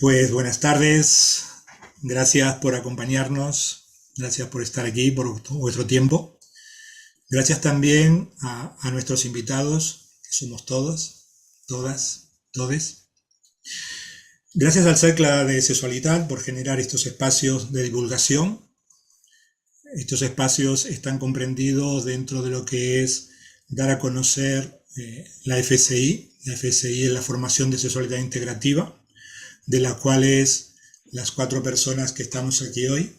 Pues buenas tardes, gracias por acompañarnos, gracias por estar aquí, por vuestro tiempo. Gracias también a nuestros invitados, que somos todos, todas, todes. Gracias al Cercle de Sexualidad por generar estos espacios de divulgación. Estos espacios están comprendidos dentro de lo que es dar a conocer la FSI. La FSI es la formación de sexualidad integrativa, de las cuales las 4 personas que estamos aquí hoy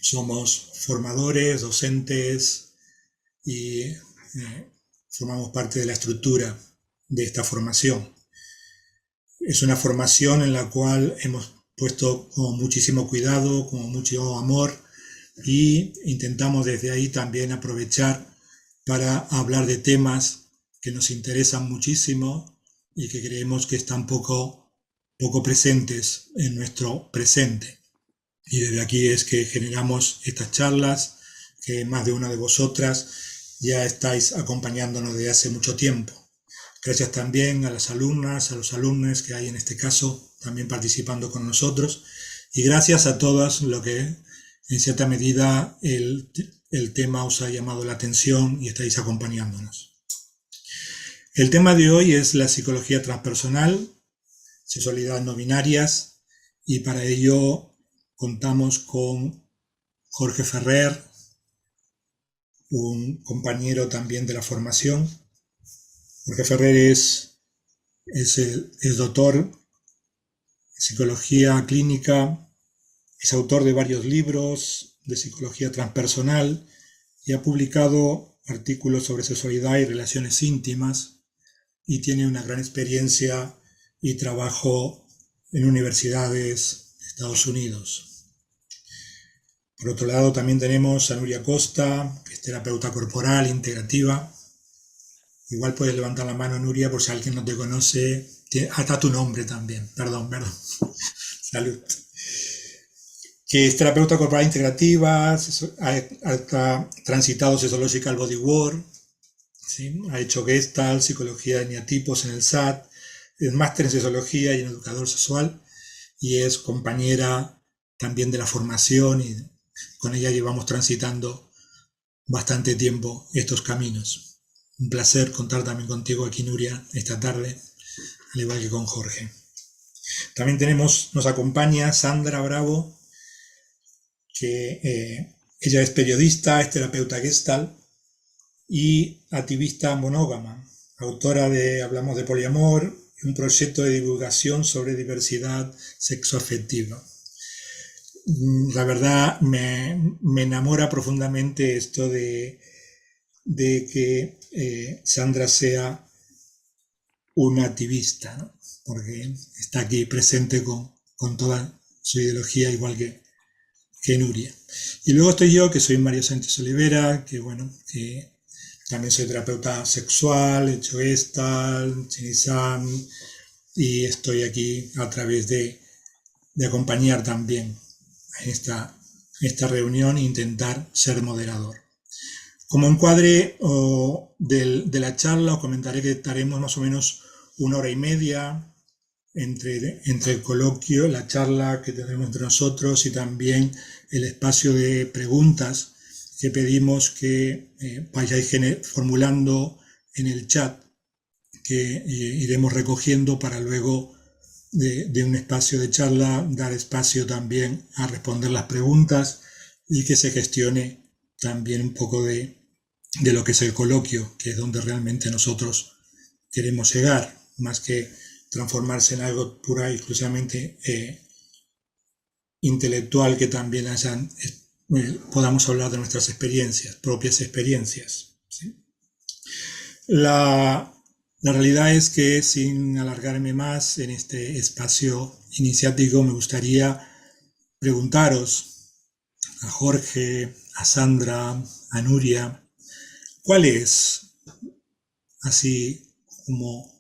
somos formadores, docentes y formamos parte de la estructura de esta formación. Es una formación en la cual hemos puesto con muchísimo cuidado, con mucho amor, y intentamos desde ahí también aprovechar para hablar de temas que nos interesan muchísimo y que creemos que están poco presentes en nuestro presente. Y desde aquí es que generamos estas charlas, que más de una de vosotras ya estáis acompañándonos desde hace mucho tiempo. Gracias también a las alumnas, a los alumnos que hay en este caso también participando con nosotros, y gracias a todas lo que en cierta medida el tema os ha llamado la atención y estáis acompañándonos. El tema de hoy es la psicología transpersonal, sexualidades no binarias, y para ello contamos con Jorge Ferrer, un compañero también de la formación. Jorge Ferrer es doctor en psicología clínica, es autor de varios libros de psicología transpersonal y ha publicado artículos sobre sexualidad y relaciones íntimas, y tiene una gran experiencia y trabajo en universidades de Estados Unidos. Por otro lado, también tenemos a Nuria Costa, que es terapeuta corporal integrativa. Igual puedes levantar la mano, Nuria, por si alguien no te conoce. Está tu nombre también, perdón. Salud. Que es terapeuta corporal integrativa, ha transitado Sexological Bodywork, ¿sí? Ha hecho Gestalt, psicología de eneatipos en el SAT, es máster en sexología y en educador sexual, y es compañera también de la formación, y con ella llevamos transitando bastante tiempo estos caminos. Un placer contar también contigo aquí, Nuria, esta tarde, al igual que con Jorge. También nos acompaña Sandra Bravo, que ella es periodista, es terapeuta Gestalt y activista monógama, autora de Hablamos de Poliamor, un proyecto de divulgación sobre diversidad sexoafectiva. La verdad me enamora profundamente esto de que Sandra sea una activista, ¿no? Porque está aquí presente con toda su ideología, igual que Nuria. Y luego estoy yo, que soy Mario Sánchez Olivera, que también soy terapeuta sexual, he hecho Gestalt, Chinizan, y estoy aquí a través de acompañar también en esta reunión e intentar ser moderador. Como encuadre de la charla, os comentaré que estaremos más o menos 1 hora y media entre el coloquio, la charla que tendremos entre nosotros, y también el espacio de preguntas que pedimos que vayáis formulando en el chat, que iremos recogiendo para luego de un espacio de charla dar espacio también a responder las preguntas, y que se gestione también un poco de lo que es el coloquio, que es donde realmente nosotros queremos llegar, más que transformarse en algo pura y exclusivamente intelectual, que también podamos hablar de nuestras experiencias, propias experiencias, ¿sí? La realidad es que, sin alargarme más en este espacio iniciático, me gustaría preguntaros a Jorge, a Sandra, a Nuria, ¿cuál es, así como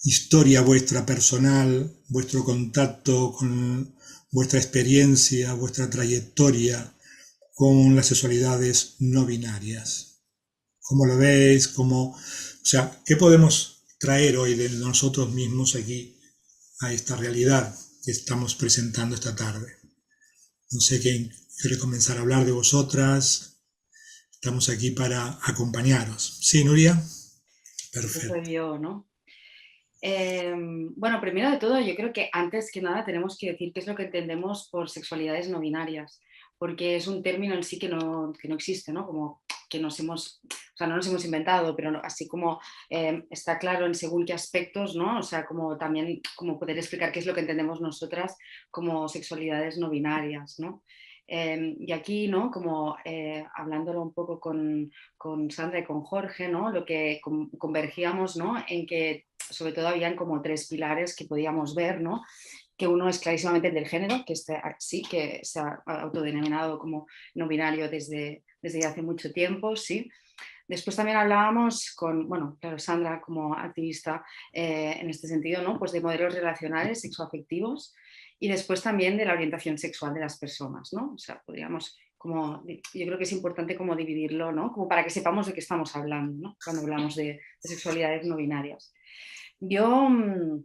historia vuestra personal, vuestro contacto con vuestra experiencia, vuestra trayectoria con las sexualidades no binarias? ¿Cómo lo veis? ¿Qué podemos traer hoy de nosotros mismos aquí a esta realidad? que estamos presentando esta tarde. No sé quién quiere comenzar a hablar de vosotras. Estamos aquí para acompañaros. ¿Sí, Nuria? Siempre soy Perfecto. yo, ¿no? Bueno, primero de todo, yo creo que antes que nada tenemos que decir qué es lo que entendemos por sexualidades no binarias, porque es un término en sí que no existe, ¿no? Como que nos hemos, o sea, no nos hemos inventado, pero así como está claro en según qué aspectos, ¿no? O sea, como también como poder explicar qué es lo que entendemos nosotras como sexualidades no binarias, ¿no? Y aquí, ¿no? Como hablándolo un poco con Sandra y con Jorge, ¿no? Lo que convergíamos, ¿no? En que sobre todo habían como tres pilares que podíamos ver, ¿no? Que uno es clarísimamente el del género, que sí, que se ha autodenominado como no binario desde hace mucho tiempo, sí. Después también hablábamos con, bueno, claro, Sandra como activista en este sentido, ¿no? Pues de modelos relacionales, sexoafectivos, y después también de la orientación sexual de las personas, ¿no? O sea, podríamos como, yo creo que es importante como dividirlo, ¿no? Como para que sepamos de qué estamos hablando, ¿no? Cuando hablamos de sexualidades no binarias. Yo no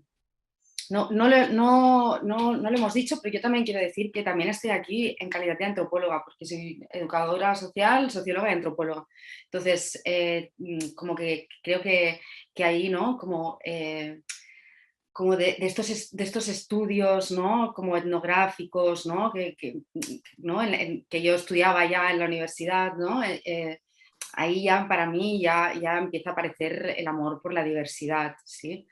lo hemos dicho, pero yo también quiero decir que también estoy aquí en calidad de antropóloga, porque soy educadora social, socióloga y antropóloga. Entonces, como que creo que ahí, ¿no? Como de estos estudios, ¿no? Como etnográficos, ¿no? ¿no? Que yo estudiaba ya en la universidad, ¿no? Ahí ya para mí ya empieza a aparecer el amor por la diversidad, ¿sí?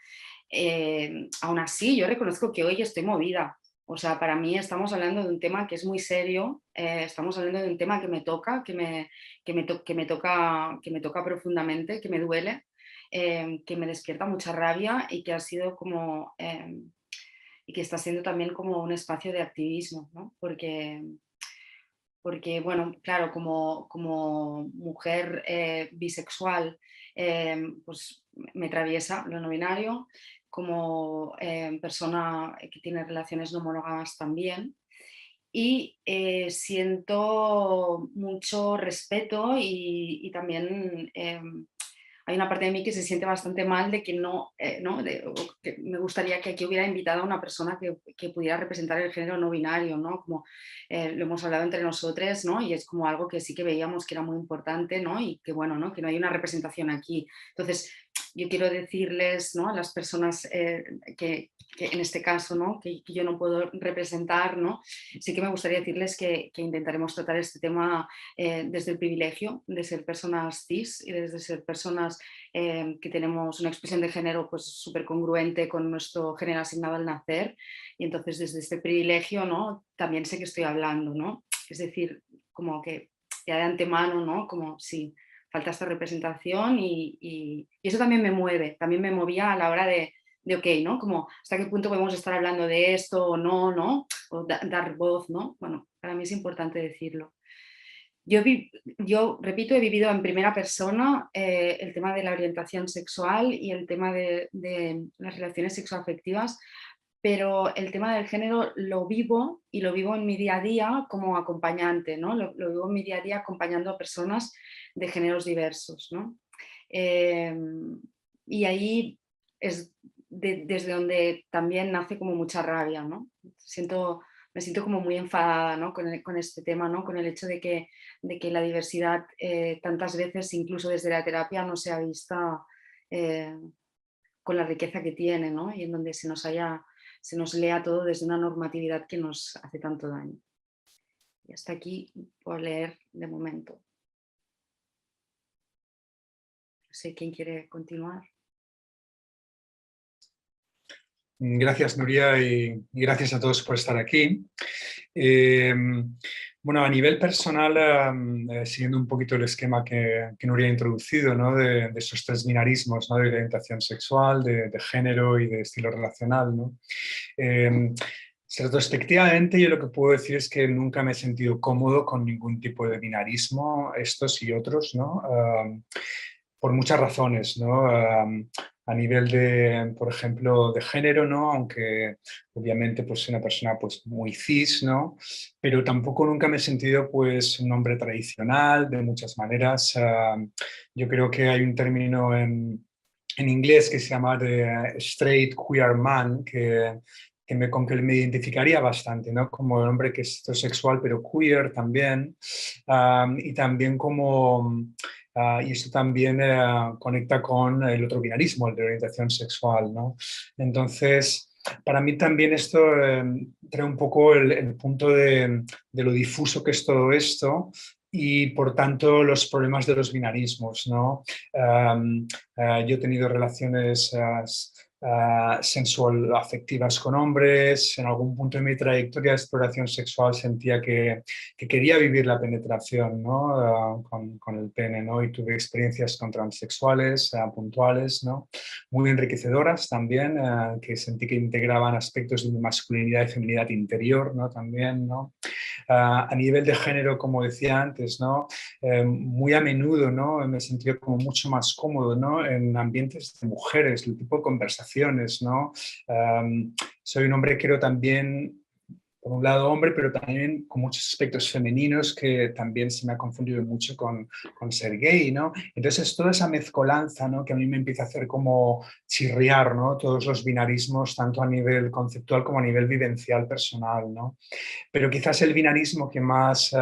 Aún así, yo reconozco que hoy estoy movida. O sea, para mí estamos hablando de un tema que es muy serio, estamos hablando de un tema que me toca, que me toca profundamente, que me duele, que me despierta mucha rabia y que ha sido como, y que está siendo también como un espacio de activismo, ¿no? Porque bueno, claro, como mujer bisexual, pues me atraviesa lo no binario, como persona que tiene relaciones no monógamas también. Y siento mucho respeto y también hay una parte de mí que se siente bastante mal de que no, ¿no? Que me gustaría que aquí hubiera invitado a una persona que pudiera representar el género no binario, ¿no? Como lo hemos hablado entre nosotros, ¿no? Y es como algo que sí que veíamos que era muy importante, ¿no? Y que bueno, ¿no? Que no hay una representación aquí. Entonces, yo quiero decirles, ¿no? A las personas que en este caso, ¿no? Que yo no puedo representar, ¿no? Sí que me gustaría decirles que intentaremos tratar este tema desde el privilegio de ser personas cis y desde ser personas que tenemos una expresión de género pues súper congruente con nuestro género asignado al nacer. Y entonces desde este privilegio, ¿no? También sé que estoy hablando, ¿no? Es decir, como que ya de antemano, ¿no? Como si falta esta representación y eso también me mueve, también me movía a la hora de ok, ¿no? Como hasta qué punto podemos estar hablando de esto o no, ¿no? O dar voz, ¿no? Bueno, para mí es importante decirlo. Yo, yo, repito, he vivido en primera persona el tema de la orientación sexual y el tema de las relaciones sexoafectivas, pero el tema del género lo vivo y lo vivo en mi día a día como acompañante, ¿no? Lo vivo en mi día a día acompañando a personas de géneros diversos, ¿no? Eh, y ahí es desde donde también nace como mucha rabia, ¿no? Me siento como muy enfadada, ¿no? Con este tema, ¿no? Con el hecho de que la diversidad tantas veces, incluso desde la terapia, no sea vista eh, con la riqueza que tiene, ¿no? Y en donde se nos lea todo desde una normatividad que nos hace tanto daño. Y hasta aquí puedo leer de momento. No sé quién quiere continuar. Gracias, Nuria, y gracias a todos por estar aquí. Eh, bueno, a nivel personal, siguiendo un poquito el esquema que Nuria ha introducido, ¿no? De esos tres binarismos, ¿no? De orientación sexual, de género y de estilo relacional, ¿no? Retrospectivamente, yo lo que puedo decir es que nunca me he sentido cómodo con ningún tipo de binarismo, estos y otros, ¿no? Por muchas razones, ¿no? A nivel de, por ejemplo, de género, ¿no? Aunque obviamente pues soy una persona pues muy cis, ¿no? Pero tampoco nunca me he sentido pues un hombre tradicional de muchas maneras. Yo creo que hay un término en inglés que se llama de straight queer man, con que me identificaría bastante, ¿no? Como un hombre que es heterosexual pero queer también, y también como, y esto también conecta con el otro binarismo, el de orientación sexual, ¿no? Entonces, para mí también esto trae un poco el punto de lo difuso que es todo esto y por tanto los problemas de los binarismos, ¿no? Yo he tenido relaciones sensual afectivas con hombres. En algún punto de mi trayectoria de exploración sexual sentía que quería vivir la penetración, ¿no? Con el pene, ¿no? Y tuve experiencias con transexuales puntuales, ¿no? Muy enriquecedoras también, que sentí que integraban aspectos de mi masculinidad y feminidad interior, ¿no? También, ¿no? A nivel de género, como decía antes, ¿no? Muy a menudo, ¿no? Me he sentido como mucho más cómodo, ¿no? En ambientes de mujeres, el tipo de conversaciones, ¿no? Soy un hombre, creo, también, por un lado hombre, pero también con muchos aspectos femeninos que también se me ha confundido mucho con ser gay, ¿no? Entonces, toda esa mezcolanza, ¿no? Que a mí me empieza a hacer como chirriar, ¿no? Todos los binarismos, tanto a nivel conceptual como a nivel vivencial personal, ¿no? Pero quizás el binarismo que más,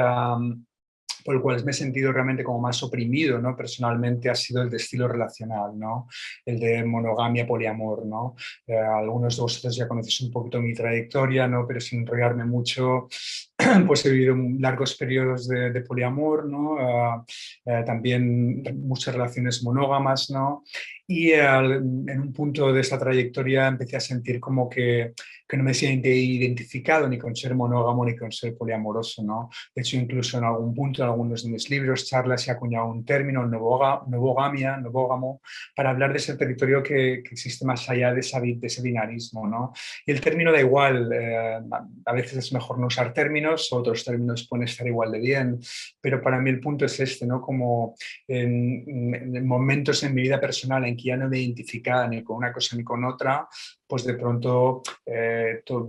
por el cual me he sentido realmente como más oprimido, ¿no? Personalmente ha sido el de estilo relacional, ¿no? El de monogamia, poliamor, ¿no? Algunos de vosotros ya conocéis un poquito mi trayectoria, ¿no? Pero sin enrollarme mucho, pues he vivido largos periodos de poliamor, ¿no? También muchas relaciones monógamas, ¿no? Y en un punto de esta trayectoria empecé a sentir como que no me siento identificado ni con ser monógamo ni con ser poliamoroso, ¿no? De hecho, incluso en algún punto, en algunos de mis libros, charlas, se ha acuñado un término, novogamia, novógamo, para hablar de ese territorio que existe más allá de ese binarismo, ¿no? Y el término da igual, a veces es mejor no usar términos, otros términos pueden estar igual de bien, pero para mí el punto es este, ¿no? Como en momentos en mi vida personal en que ya no me identificaba ni con una cosa ni con otra, pues de pronto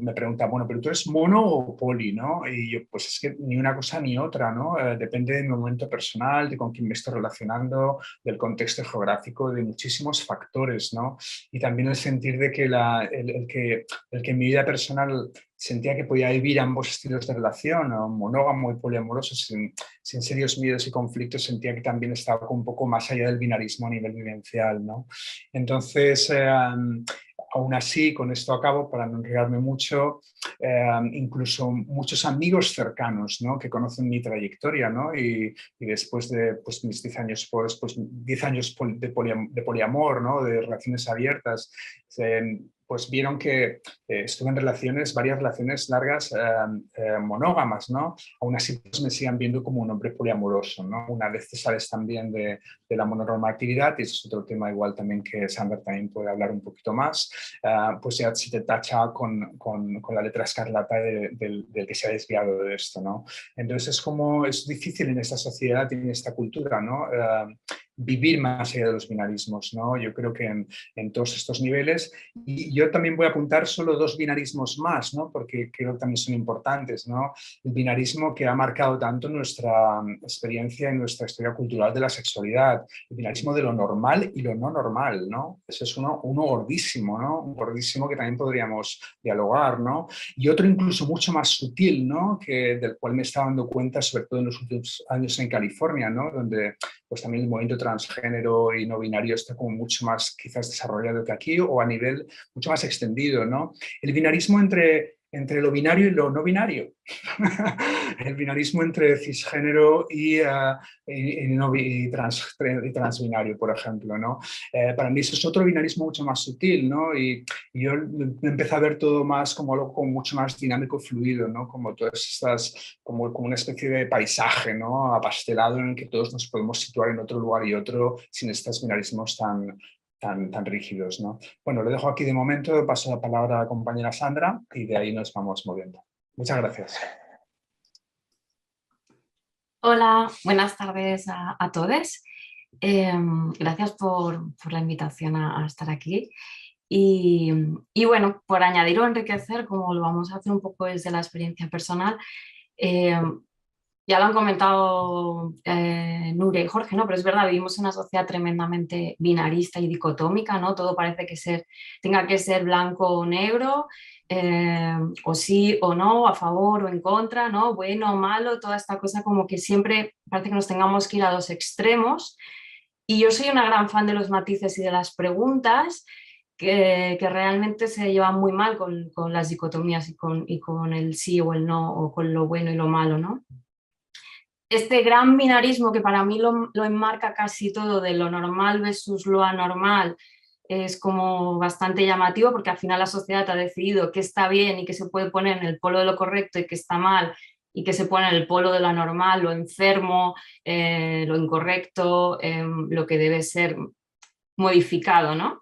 me preguntan, bueno, pero tú eres mono o poli, ¿no? Y yo, pues es que ni una cosa ni otra, ¿no? Depende de mi momento personal, de con quién me estoy relacionando, del contexto geográfico, de muchísimos factores, ¿no? Y también el sentir de que el que en mi vida personal sentía que podía vivir ambos estilos de relación, ¿no? Monógamo y poliamoroso, sin serios miedos y conflictos, sentía que también estaba un poco más allá del binarismo a nivel vivencial, ¿no? Entonces, aún así, con esto acabo, para no enredarme mucho, incluso muchos amigos cercanos, ¿no? Que conocen mi trayectoria, ¿no? Y después de pues, mis 10 años, pues, 10 años de poliamor, ¿no? De relaciones abiertas, pues vieron que estuve en varias relaciones largas monógamas, ¿no? Aún así pues, me sigan viendo como un hombre poliamoroso, ¿no? Una vez te sales también de la monormatividad, y eso es otro tema igual también que Sander también puede hablar un poquito más, pues ya se te tacha con la letra escarlata del que se ha desviado de esto, ¿no? Entonces es difícil en esta sociedad y en esta cultura, ¿no? Vivir más allá de los binarismos, ¿no? Yo creo que en todos estos niveles, y yo también voy a apuntar solo 2 binarismos más, ¿no? Porque creo que también son importantes, ¿no? El binarismo que ha marcado tanto nuestra experiencia y nuestra historia cultural de la sexualidad, el binarismo de lo normal y lo no normal, ¿no? Ese es uno gordísimo, ¿no? Un gordísimo que también podríamos dialogar, ¿no? Y otro incluso mucho más sutil, ¿no? Del cual me estaba dando cuenta, sobre todo en los últimos años en California, ¿no? Donde pues también el movimiento transgénero y no binario está como mucho más quizás desarrollado que aquí o a nivel mucho más extendido, ¿no? El binarismo entre lo binario y lo no binario. El binarismo entre cisgénero y transbinario, por ejemplo, ¿no? Para mí eso es otro binarismo mucho más sutil, ¿no? Y yo empecé a ver todo más como algo como mucho más dinámico, fluido, ¿no? Como todas estas, como una especie de paisaje, ¿no? Apastelado en el que todos nos podemos situar en otro lugar y otro sin estos binarismos tan rígidos, ¿no? Bueno, lo dejo aquí de momento, paso la palabra a la compañera Sandra y de ahí nos vamos moviendo. Muchas gracias. Hola, buenas tardes a todos. Gracias por la invitación a estar aquí. Y bueno, por añadir o enriquecer, como lo vamos a hacer un poco desde la experiencia personal, ya lo han comentado Nuria y Jorge, ¿no? Pero es verdad, vivimos en una sociedad tremendamente binarista y dicotómica, ¿no? Todo parece que tenga que ser blanco o negro, o sí o no, a favor o en contra, ¿no? Bueno o malo, toda esta cosa como que siempre parece que nos tengamos que ir a dos extremos. Y yo soy una gran fan de los matices y de las preguntas, que realmente se llevan muy mal con las dicotomías y con el sí o el no, o con lo bueno y lo malo, ¿no? Este gran binarismo que para mí lo enmarca casi todo, de lo normal versus lo anormal, es como bastante llamativo, porque al final la sociedad ha decidido qué está bien y qué se puede poner en el polo de lo correcto y qué está mal, y qué se pone en el polo de lo anormal, lo enfermo, lo incorrecto, lo que debe ser modificado, ¿no?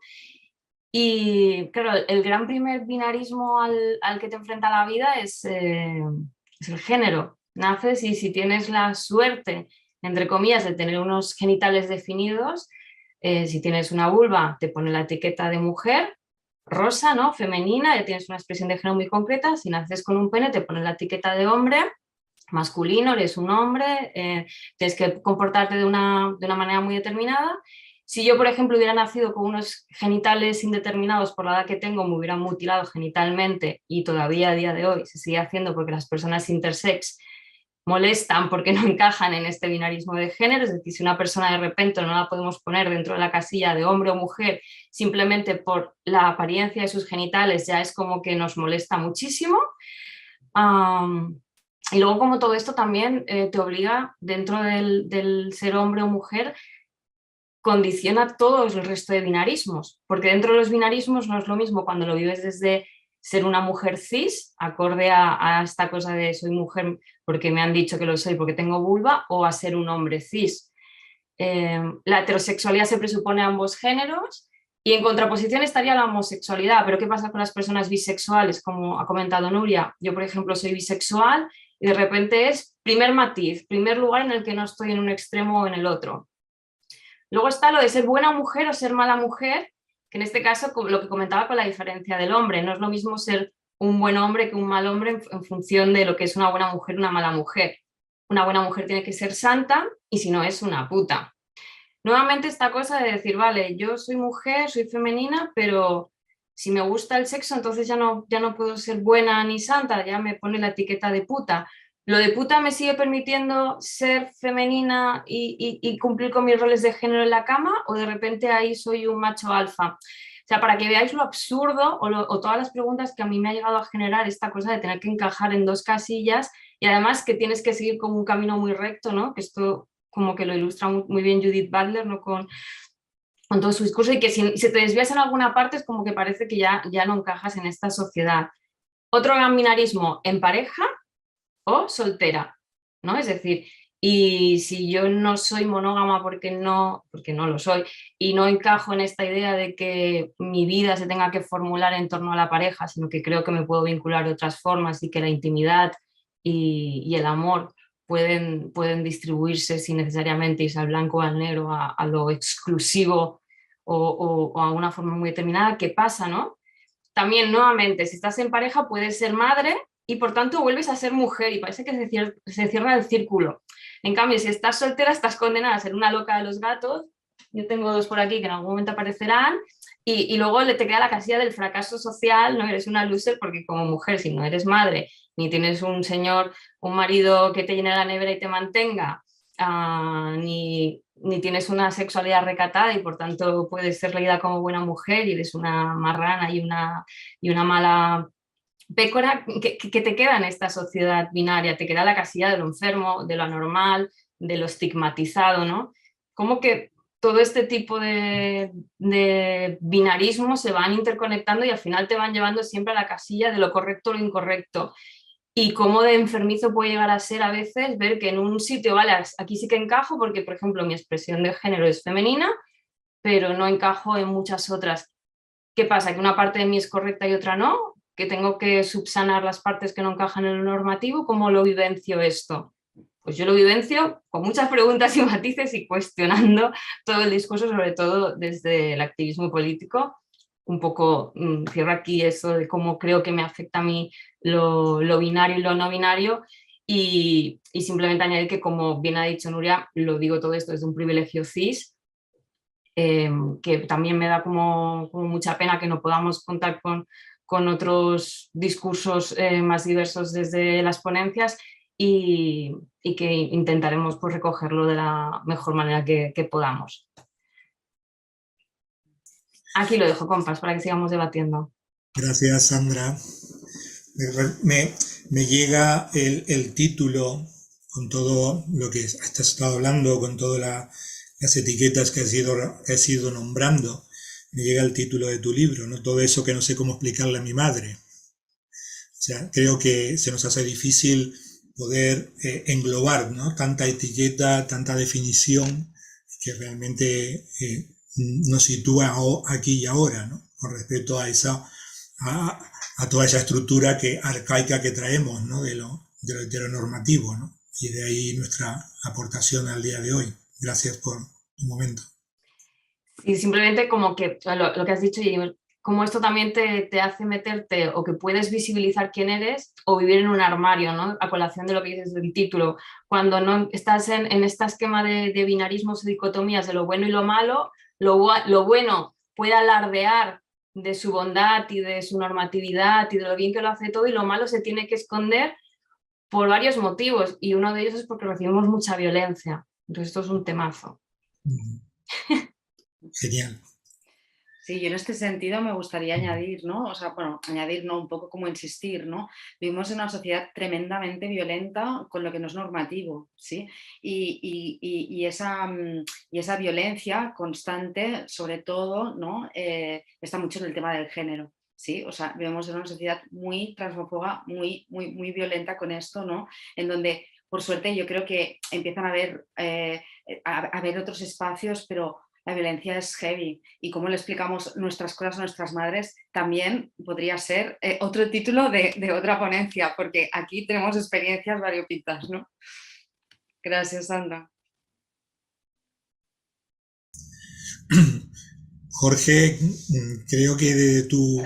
Y claro, el gran primer binarismo al que te enfrenta la vida es el género. Naces y si tienes la suerte, entre comillas, de tener unos genitales definidos, si tienes una vulva, te pone la etiqueta de mujer, rosa, ¿no? Femenina, ya tienes una expresión de género muy concreta. Si naces con un pene, te pone la etiqueta de hombre, masculino, eres un hombre, tienes que comportarte de una manera muy determinada. Si yo, por ejemplo, hubiera nacido con unos genitales indeterminados por la edad que tengo, me hubieran mutilado genitalmente, y todavía a día de hoy se sigue haciendo porque las personas intersex molestan porque no encajan en este binarismo de género. Es decir, si una persona de repente no la podemos poner dentro de la casilla de hombre o mujer simplemente por la apariencia de sus genitales, ya es como que nos molesta muchísimo. Y luego, como todo esto también te obliga, dentro del ser hombre o mujer, condiciona todo el resto de binarismos, porque dentro de los binarismos no es lo mismo cuando lo vives desde ser una mujer cis, acorde a esta cosa de soy mujer porque me han dicho que lo soy porque tengo vulva, o a ser un hombre cis. La heterosexualidad se presupone a ambos géneros, y en contraposición estaría la homosexualidad. Pero ¿qué pasa con las personas bisexuales? Como ha comentado Nuria, yo por ejemplo soy bisexual y de repente es primer matiz, primer lugar en el que no estoy en un extremo o en el otro. Luego está lo de ser buena mujer o ser mala mujer, que en este caso, lo que comentaba con la diferencia del hombre, no es lo mismo ser un buen hombre que un mal hombre en función de lo que es una buena mujer o una mala mujer. Una buena mujer tiene que ser santa, y si no, es una puta. Nuevamente esta cosa de decir, vale, yo soy mujer, soy femenina, pero si me gusta el sexo, entonces ya no puedo ser buena ni santa, ya me pone la etiqueta de puta. ¿Lo de puta me sigue permitiendo ser femenina y cumplir con mis roles de género en la cama, o de repente ahí soy un macho alfa? O sea, para que veáis lo absurdo o todas las preguntas que a mí me ha llegado a generar esta cosa de tener que encajar en dos casillas, y además que tienes que seguir como un camino muy recto, ¿no? Que esto como que lo ilustra muy bien Judith Butler, ¿no? Con todo su discurso, y que si te desvías en alguna parte es como que parece que ya no encajas en esta sociedad. Otro gran binarismo, en pareja o soltera, ¿no? Es decir, y si yo no soy monógama porque no lo soy, y no encajo en esta idea de que mi vida se tenga que formular en torno a la pareja, sino que creo que me puedo vincular de otras formas, y que la intimidad y el amor pueden distribuirse sin necesariamente irse al blanco o al negro, a lo exclusivo o a una forma muy determinada. ¿Qué pasa, no? También, nuevamente, si estás en pareja puedes ser madre y por tanto vuelves a ser mujer, y parece que se cierra el círculo. En cambio, si estás soltera, estás condenada a ser una loca de los gatos. Yo tengo dos por aquí que en algún momento aparecerán, y luego te queda la casilla del fracaso social, no eres una loser, porque como mujer, si no eres madre, ni tienes un marido que te llene la nevera y te mantenga, ni tienes una sexualidad recatada, y por tanto puedes ser leída como buena mujer, y eres una marrana y una mala pécora, que te queda en esta sociedad binaria, te queda la casilla de lo enfermo, de lo anormal, de lo estigmatizado, ¿no? Como que todo este tipo de binarismos se van interconectando y al final te van llevando siempre a la casilla de lo correcto o lo incorrecto. Y cómo de enfermizo puede llegar a ser a veces ver que en un sitio, vale, aquí sí que encajo porque, por ejemplo, mi expresión de género es femenina, pero no encajo en muchas otras. ¿Qué pasa? ¿Que una parte de mí es correcta y otra no? ¿Que tengo que subsanar las partes que no encajan en lo normativo? ¿Cómo lo vivencio esto? Pues yo lo vivencio con muchas preguntas y matices, y cuestionando todo el discurso, sobre todo desde el activismo político. Un poco cierro aquí eso de cómo creo que me afecta a mí lo binario y lo no binario, Y simplemente añadir que, como bien ha dicho Nuria, lo digo todo esto desde un privilegio cis, que también me da como mucha pena que no podamos contar con otros discursos más diversos desde las ponencias, y que intentaremos pues recogerlo de la mejor manera que podamos. Aquí lo dejo, compas, para que sigamos debatiendo. Gracias, Sandra. Me llega el título con todo lo que has estado hablando, con todas las etiquetas que has ido nombrando. Me llega el título de tu libro, ¿no? Todo eso que no sé cómo explicarle a mi madre. O sea, creo que se nos hace difícil poder englobar, ¿no? Tanta etiqueta, tanta definición, que realmente nos sitúa aquí y ahora, ¿no? Con respecto a toda esa estructura arcaica que traemos, ¿no? de lo heteronormativo, ¿no? Y de ahí nuestra aportación al día de hoy. Gracias por tu momento. Y simplemente como que lo que has dicho, y como esto también te hace meterte, o que puedes visibilizar quién eres, o vivir en un armario, ¿no? A colación de lo que dices del título. Cuando no estás en este esquema de binarismos y dicotomías de lo bueno y lo malo, lo bueno puede alardear de su bondad y de su normatividad y de lo bien que lo hace todo, y lo malo se tiene que esconder por varios motivos, y uno de ellos es porque recibimos mucha violencia. Entonces esto es un temazo. Genial. Sí, yo en este sentido me gustaría añadir, ¿no? O sea, bueno, añadir, no, un poco como insistir, ¿no? Vivimos en una sociedad tremendamente violenta con lo que no es normativo, ¿sí? Y esa violencia constante, sobre todo, ¿no? Está mucho en el tema del género, ¿sí? O sea, vivimos en una sociedad muy transfóbica, muy violenta con esto, ¿no? En donde, por suerte, yo creo que empiezan a haber otros espacios, pero la violencia es heavy, y cómo le explicamos nuestras cosas a nuestras madres también podría ser otro título de otra ponencia, porque aquí tenemos experiencias variopintas, ¿no? Gracias, Sandra. Jorge, creo que de tu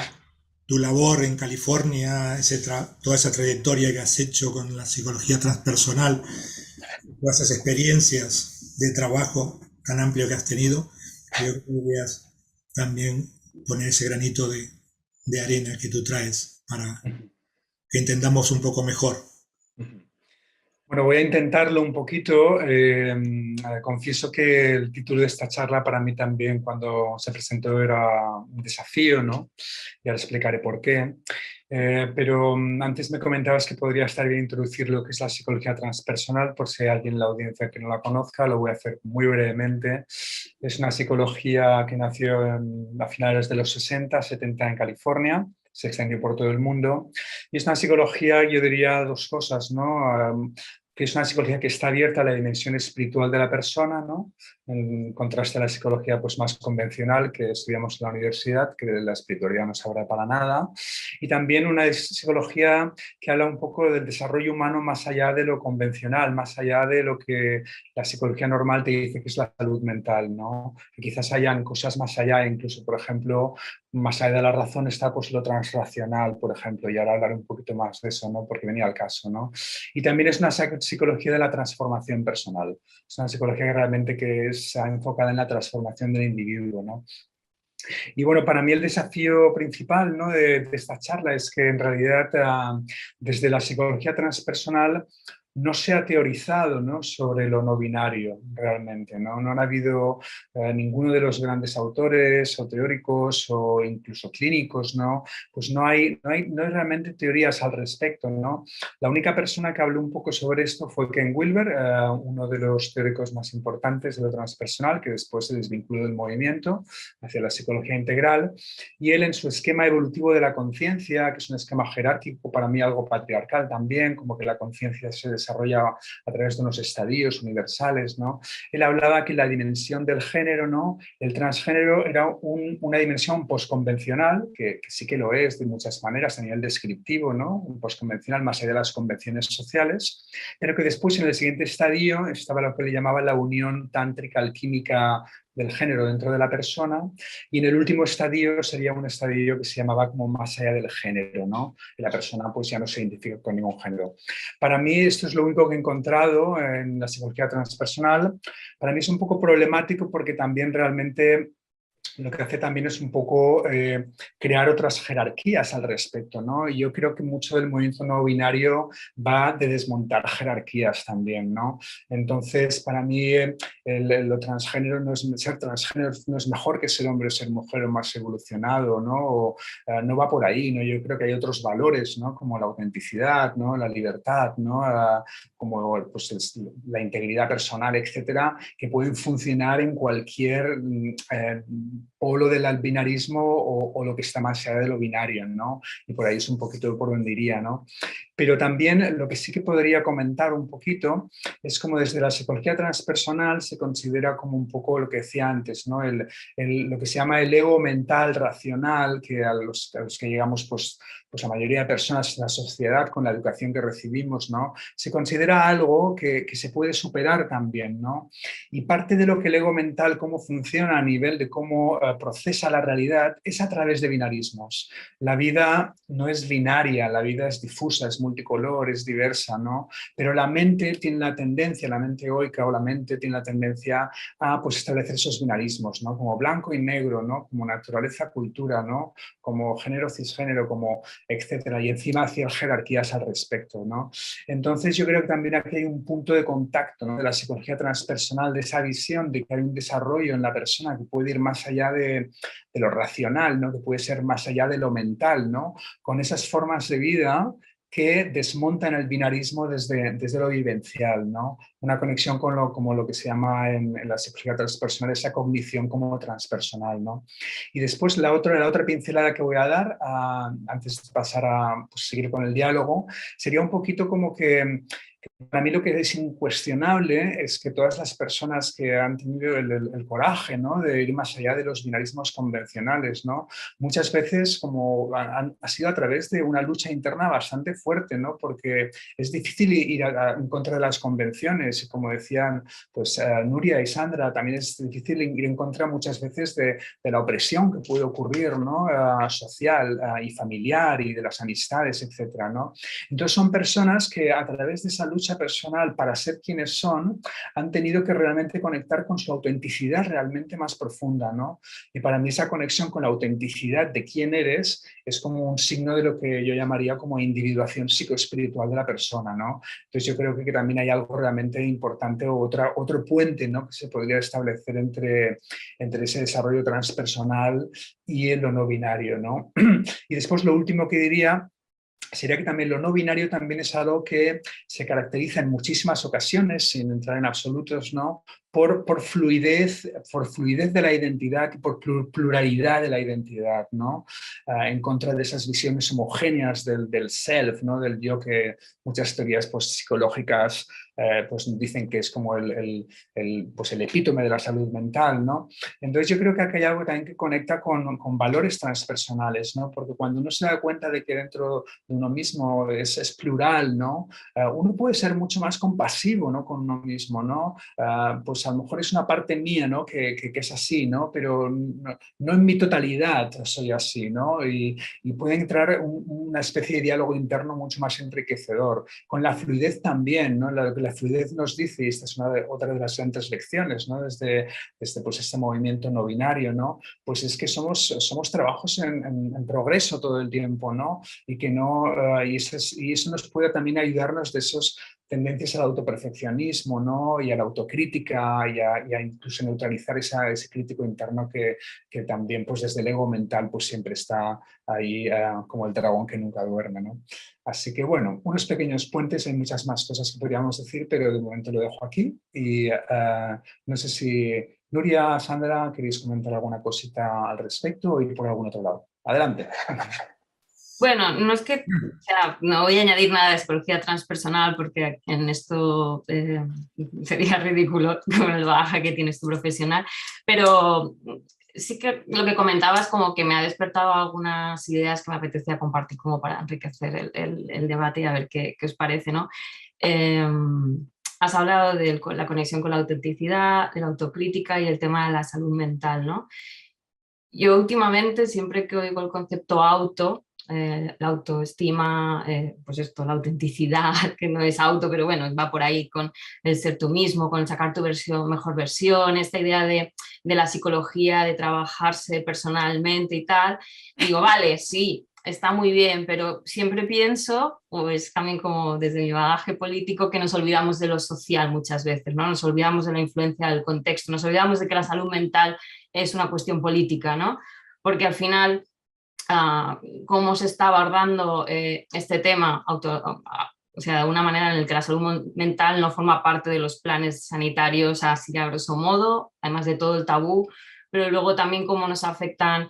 labor en California, toda esa trayectoria que has hecho con la psicología transpersonal, todas esas experiencias de trabajo tan amplio que has tenido, creo que podrías también poner ese granito de arena que tú traes para que entendamos un poco mejor. Bueno, voy a intentarlo un poquito. Confieso que el título de esta charla para mí también, cuando se presentó, era un desafío, ¿no? Y ahora explicaré por qué. Pero antes me comentabas que podría estar bien introducir lo que es la psicología transpersonal, por si hay alguien en la audiencia que no la conozca. Lo voy a hacer muy brevemente. Es una psicología que nació a finales de los 60, 70 en California. Se extendió por todo el mundo. Y es una psicología, yo diría, dos cosas, ¿no? Que es una psicología que está abierta a la dimensión espiritual de la persona, ¿no? En contraste a la psicología pues, más convencional que estudiamos en la universidad, que de la espiritualidad no se habla para nada. Y también una psicología que habla un poco del desarrollo humano más allá de lo convencional, más allá de lo que la psicología normal te dice que es la salud mental, ¿no? Que quizás hayan cosas más allá, incluso, por ejemplo, más allá de la razón está pues, lo transracional, por ejemplo, y ahora hablaré un poquito más de eso, ¿no? Porque venía al caso, ¿no? Y también es una psicología de la transformación personal. Es una psicología que realmente está enfocada en la transformación del individuo, ¿no? Y bueno, para mí el desafío principal, ¿no? de esta charla es que en realidad desde la psicología transpersonal no se ha teorizado, ¿no? sobre lo no binario realmente, ¿no? No ha habido ninguno de los grandes autores o teóricos o incluso clínicos, ¿no? Pues no hay realmente teorías al respecto, ¿no? La única persona que habló un poco sobre esto fue Ken Wilber, uno de los teóricos más importantes de lo transpersonal, que después se desvinculó del movimiento hacia la psicología integral, y él en su esquema evolutivo de la conciencia, que es un esquema jerárquico, para mí algo patriarcal también, como que la conciencia se desarrolla a través de unos estadios universales, ¿no? Él hablaba que la dimensión del género, ¿no? El transgénero era una dimensión posconvencional, que sí que lo es de muchas maneras a nivel descriptivo, ¿no? Un posconvencional más allá de las convenciones sociales, pero que después en el siguiente estadio estaba lo que le llamaba la unión tántrica alquímica del género dentro de la persona, y en el último estadio sería un estadio que se llamaba como más allá del género, ¿no? Y la persona pues ya no se identifica con ningún género. Para mí esto es lo único que he encontrado en la psicología transpersonal. Para mí es un poco problemático porque también realmente lo que hace también es un poco crear otras jerarquías al respecto, ¿no? Y yo creo que mucho del movimiento no binario va de desmontar jerarquías también, ¿no? Entonces, para mí, lo transgénero ser transgénero no es mejor que ser hombre o ser mujer o más evolucionado, ¿no? O, no va por ahí, ¿no? Yo creo que hay otros valores, ¿no? Como la autenticidad, ¿no? La libertad, ¿no? Como pues, la integridad personal, etcétera, que pueden funcionar en cualquier polo del binarismo o lo que está más allá de lo binario, ¿no? Y por ahí es un poquito por donde iría, ¿no? Pero también lo que sí que podría comentar un poquito es como desde la psicología transpersonal se considera como un poco lo que decía antes, ¿no? Lo que se llama el ego mental racional, que a los que llegamos pues la mayoría de personas en la sociedad con la educación que recibimos, ¿no? Se considera algo que se puede superar también, ¿no? Y parte de lo que el ego mental, cómo funciona a nivel de cómo procesa la realidad, es a través de binarismos. La vida no es binaria, la vida es difusa, es multicolor, es diversa, ¿no? Pero la mente tiene la tendencia, la mente egoica o la mente tiene la tendencia a pues, establecer esos binarismos, ¿no? Como blanco y negro, ¿no? Como naturaleza, cultura, ¿no? Como género, cisgénero, como etcétera. Y encima hacer jerarquías al respecto, ¿no? Entonces yo creo que también aquí hay un punto de contacto, ¿no? De la psicología transpersonal, de esa visión de que hay un desarrollo en la persona que puede ir más allá de lo racional, ¿no? Que puede ser más allá de lo mental, ¿no? Con esas formas de vida que desmontan el binarismo desde lo vivencial, ¿no? Una conexión con como lo que se llama en la psicología transpersonal, esa cognición como transpersonal, ¿no? Y después la otra pincelada que voy a dar, antes de pasar a pues, seguir con el diálogo, sería un poquito como que para mí lo que es incuestionable es que todas las personas que han tenido el coraje, ¿no? De ir más allá de los binarismos convencionales, ¿no? Muchas veces como ha sido a través de una lucha interna bastante fuerte, ¿no? Porque es difícil ir en contra de las convenciones y como decían pues, Nuria y Sandra, también es difícil ir en contra muchas veces de la opresión que puede ocurrir, ¿no? Social y familiar y de las amistades, etcétera, ¿no? Entonces son personas que a través de esa lucha personal para ser quienes son han tenido que realmente conectar con su autenticidad realmente más profunda, ¿no? Y para mí esa conexión con la autenticidad de quién eres es como un signo de lo que yo llamaría como individuación psicoespiritual de la persona, ¿no? Entonces yo creo que también hay algo realmente importante o otro puente, ¿no? Que se podría establecer entre ese desarrollo transpersonal y lo no binario, ¿no? Y después lo último que diría sería que también lo no binario también es algo que se caracteriza en muchísimas ocasiones, sin entrar en absolutos, ¿no? Por fluidez de la identidad y por pluralidad de la identidad, ¿no? En contra de esas visiones homogéneas del self, ¿no? Del yo que muchas teorías pues, psicológicas pues dicen que es como pues el epítome de la salud mental, ¿no? Entonces yo creo que aquí hay algo también que conecta con valores transpersonales, ¿no? Porque cuando uno se da cuenta de que dentro de uno mismo es plural, ¿no? Uno puede ser mucho más compasivo, ¿no? Con uno mismo, ¿no? Pues a lo mejor es una parte mía, ¿no? Que es así, ¿no? Pero no en mi totalidad soy así, ¿no? Y puede entrar una especie de diálogo interno mucho más enriquecedor. Con la fluidez también, ¿no? La fluidez nos dice, y esta es otra de las grandes lecciones, ¿no? Desde pues, este movimiento no binario, ¿no? Pues es que somos trabajos en progreso todo el tiempo, ¿no? Y que no, y eso nos puede también ayudarnos de esos tendencias al autoperfeccionismo, ¿no? Y a la autocrítica y a incluso neutralizar ese crítico interno que también pues desde el ego mental pues siempre está ahí como el dragón que nunca duerme, ¿no? Así que bueno, unos pequeños puentes, hay muchas más cosas que podríamos decir, pero de momento lo dejo aquí y no sé si Nuria, Sandra, ¿queréis comentar alguna cosita al respecto o ir por algún otro lado? Adelante. Bueno, no es que, o sea, no voy a añadir nada de psicología transpersonal porque en esto sería ridículo con el bagaje que tienes tu profesional, pero sí que lo que comentabas como que me ha despertado algunas ideas que me apetecía compartir como para enriquecer el debate y a ver qué os parece, ¿no? has hablado de la conexión con la autenticidad, de la autocrítica y el tema de la salud mental, ¿no? Yo últimamente, siempre que oigo el concepto auto, la autoestima, pues esto, la autenticidad, que no es auto, pero bueno, va por ahí con el ser tú mismo, con el sacar tu mejor versión, esta idea de la psicología, de trabajarse personalmente y tal. Digo, vale, sí, está muy bien, pero siempre pienso, o es también como desde mi bagaje político, que nos olvidamos de lo social muchas veces, ¿no? Nos olvidamos de la influencia del contexto, nos olvidamos de que la salud mental es una cuestión política, ¿no? Porque al final, cómo se está abordando este tema, o sea, de una manera en la que la salud mental no forma parte de los planes sanitarios, así a grosso modo, además de todo el tabú, pero luego también cómo nos afectan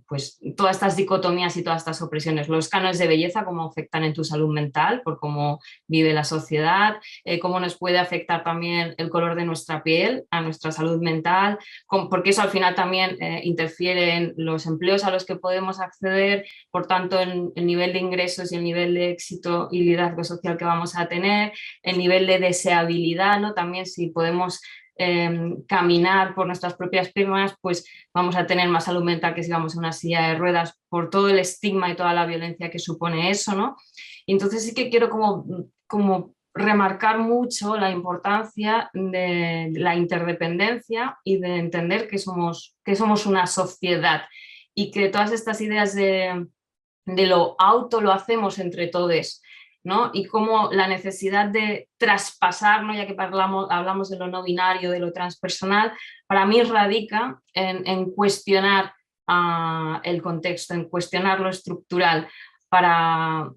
pues todas estas dicotomías y todas estas opresiones, los cánones de belleza, cómo afectan en tu salud mental, por cómo vive la sociedad, cómo nos puede afectar también el color de nuestra piel a nuestra salud mental, porque eso al final también interfiere en los empleos a los que podemos acceder, por tanto en el nivel de ingresos y el nivel de éxito y liderazgo social que vamos a tener, el nivel de deseabilidad, ¿no? También si podemos caminar por nuestras propias piernas, pues vamos a tener más salud mental que si vamos en una silla de ruedas por todo el estigma y toda la violencia que supone eso, ¿no? Y entonces sí que quiero como remarcar mucho la importancia de la interdependencia y de entender que somos una sociedad y que todas estas ideas de lo auto lo hacemos entre todos, ¿no? Y cómo la necesidad de traspasar, ¿no? Ya que hablamos de lo no binario, de lo transpersonal, para mí radica en cuestionar el contexto, en cuestionar lo estructural, para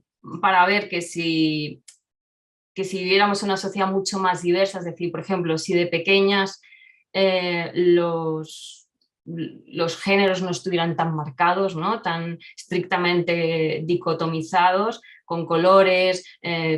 ver que si viviéramos una sociedad mucho más diversa, es decir, por ejemplo, si de pequeñas los géneros no estuvieran tan marcados, ¿no? Tan estrictamente dicotomizados, con colores,